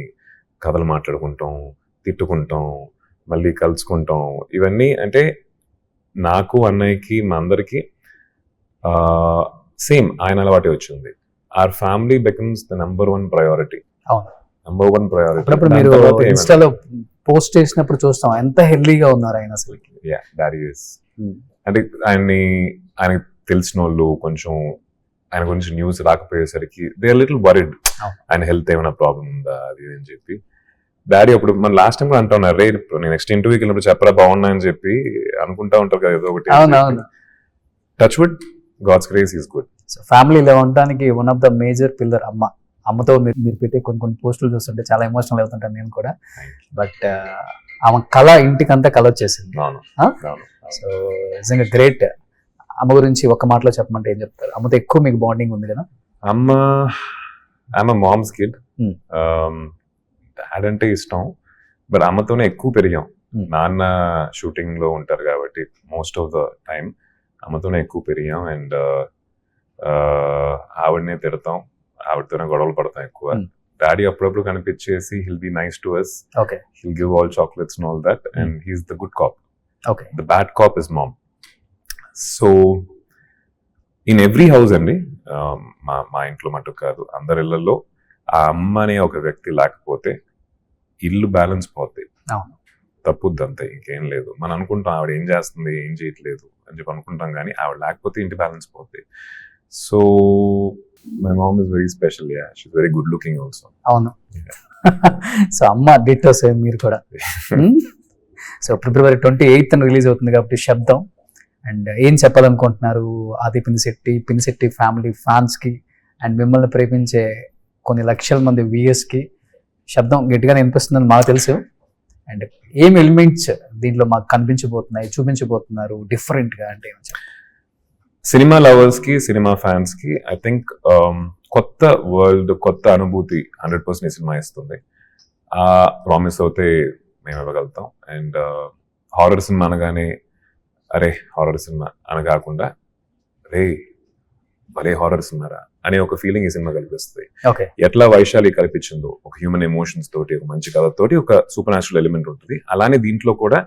కథలు మాట్లాడుకుంటాం, తిట్టుకుంటాం, మళ్ళీ కలుసుకుంటాం. ఇవన్నీ అంటే నాకు, అన్నయ్యకి, మా అందరికి సేమ్ ఆయన అలవాటే వచ్చింది. Our family becomes the number 1 priority. అవును, నెంబర్ 1 ప్రయారిటీ. అప్పుడప్పుడు మీరు ఇన్స్టాలో పోస్ట్ చేసినప్పుడు చూస్తాం ఎంత హెల్దీగా ఉన్నారు ఆయన అసలు. డాడీ అంటే ఆయనకి తెలిసిన వాళ్ళు కొంచెం ఆయన గురించి న్యూస్ రాకపోయేసరికి దే ఆర్ లిటిల్ వరిడ్, ఆయన హెల్త్ ఏమైనా ప్రాబ్లం ఉందా అది అని చెప్పి. డాడీ అప్పుడు మన లాస్ట్ టైం కూడా అంటా ఉన్నారు, రే నేను నెక్స్ట్ ఇంటర్వ్యూకి వెళ్ళినప్పుడు చెప్పరా బాగున్నా అని చెప్పి అనుకుంటా ఉంటారు కదా ఏదో ఒకటి. Touch wood, god's grace is good. So ఫ్యామిలీలో ఉండడానికి one of the major pillar అమ్మ. అమ్మతో మీరు పెట్టే కొన్ని పోస్టులు చూస్తుంటే చాలా ఎమోషనల్ అవుతుంటాను నేను కూడా. బట్ ఆమె కళ ఇంటికంతా కళ వచ్చేసింది. సో నిజంగా గ్రేట్. అమ్మ గురించి ఒక్క మాటలో చెప్పమంటే ఏం చెప్తారు? అమ్మతో ఎక్కువ మీకు బాండింగ్ ఉంది కదా? అమ్మ మామ్స్ కిడ్. డాడ్ అంటే ఇష్టం, బట్ అమ్మతోనే ఎక్కువ పెరిగాం. నాన్న షూటింగ్ లో ఉంటారు కాబట్టి మోస్ట్ ఆఫ్ ద టైం అమ్మతోనే ఎక్కువ పెరిగాం. అండ్ ఆవిడనే తిడతాం, ఆవిడతోనే గొడవలు పడతాం ఎక్కువ. డాడీ అప్పుడప్పుడు కనిపించేసి he'll be nice to us, he'll give all chocolates and all that, and he's the good cop. The bad cop is mom. So in every house అండి, మా ఇంట్లో మటు కాదు అందరి ఇళ్లలో ఆ అమ్మ అనే ఒక వ్యక్తి లేకపోతే ఇల్లు బ్యాలెన్స్ పోతాయి, తప్పుద్ది అంతే, ఇంకేం లేదు. మనం అనుకుంటాం ఆవిడ ఏం చేస్తుంది, ఏం చేయట్లేదు అని చెప్పి అనుకుంటాం, కానీ ఆవిడ లేకపోతే ఇంటి బ్యాలెన్స్ పోతాయి. So my mom is very special. Yeah, she's very good looking also. అవును. సో అమ్మ డిట్టో సేమ్ మీరు కూడా. సో February 28th రిలీజ్ అవుతుంది కాబట్టి శబ్దం. అండ్ ఏం చెప్పాలనుకుంటున్నారు ఆది పినిశెట్టి ఫ్యామిలీ ఫ్యాన్స్ కి అండ్ మిమ్మల్ని ప్రేమించే కొన్ని లక్షల మంది వ్యూయర్స్ కి? శబ్దం గట్టిగానే వినిపిస్తుందని మాకు తెలుసు. అండ్ ఏం ఎలిమెంట్స్ దీంట్లో మాకు కనిపించబోతున్నాయి, చూపించబోతున్నారు డిఫరెంట్ గా అంటే? సినిమా లవర్స్ కి, సినిమా ఫ్యాన్స్ కి ఐ థింక్ కొత్త వరల్డ్, కొత్త అనుభూతి 100% ఈ సినిమా ఇస్తుంది. ఆ ప్రామిస్ అయితే మేము ఇవ్వగలుగుతాం. అండ్ హారర్ సినిమా అనగానే అరే హారర్ సినిమా అని కాకుండా, రే భలే హారర్స్ ఉన్నారా అనే ఒక ఫీలింగ్ ఈ సినిమా కల్పిస్తుంది. ఓకే. ఎట్లా వైశాలి కల్పించిందో ఒక హ్యూమన్ ఎమోషన్స్ తోటి, ఒక మంచి కథతోటి ఒక సూపర్ న్యాచురల్ ఎలిమెంట్ ఉంటుంది. అలానే దీంట్లో కూడా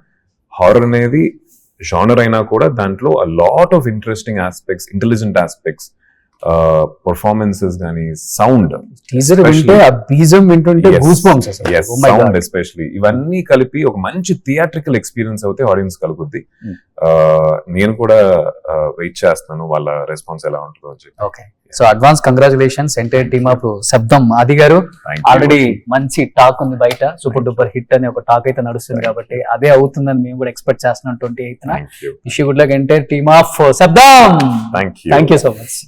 హారర్ అనేది జానర్ అయినా కూడా దాంట్లో a lot of interesting aspects, intelligent aspects, performances గానీ, సౌండ్ టీజర్ వింటే ఆ బీజం వింటుంటే గూస్ బంప్స్ అసలు. Oh my sound God. Especially ఇవన్నీ కలిపి ఒక మంచి థియేట్రికల్ ఎక్స్పీరియన్స్ అవుతే ఆడియన్స్ కలుగుద్ది. నేను కూడా వెయిట్ చేస్తాను వాళ్ళ రెస్పాన్స్ ఎలా ఉంటుందో అని చెప్పి. Okay. So advance congratulations entire team of శబ్దం ఆది గారు. Thank you. ఆల్రెడీ మంచి టాక్ ఉంది బయట, సూపర్ డూపర్ హిట్ అనే ఒక టాక్ అయితే నడుస్తుంది కాబట్టి అదే అవుతుందని మేము కూడా ఎక్స్పెక్ట్ చేస్తున్నాం 28th. Thank you. Wish you good luck entire team of శబ్దం. Thank you. Thank you so much.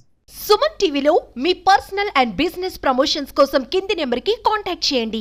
Suman టీవీలో మీ పర్సనల్ అండ్ బిజినెస్ ప్రమోషన్స్ కోసం కింది నెంబర్కి కాంటాక్ట్ చేయండి.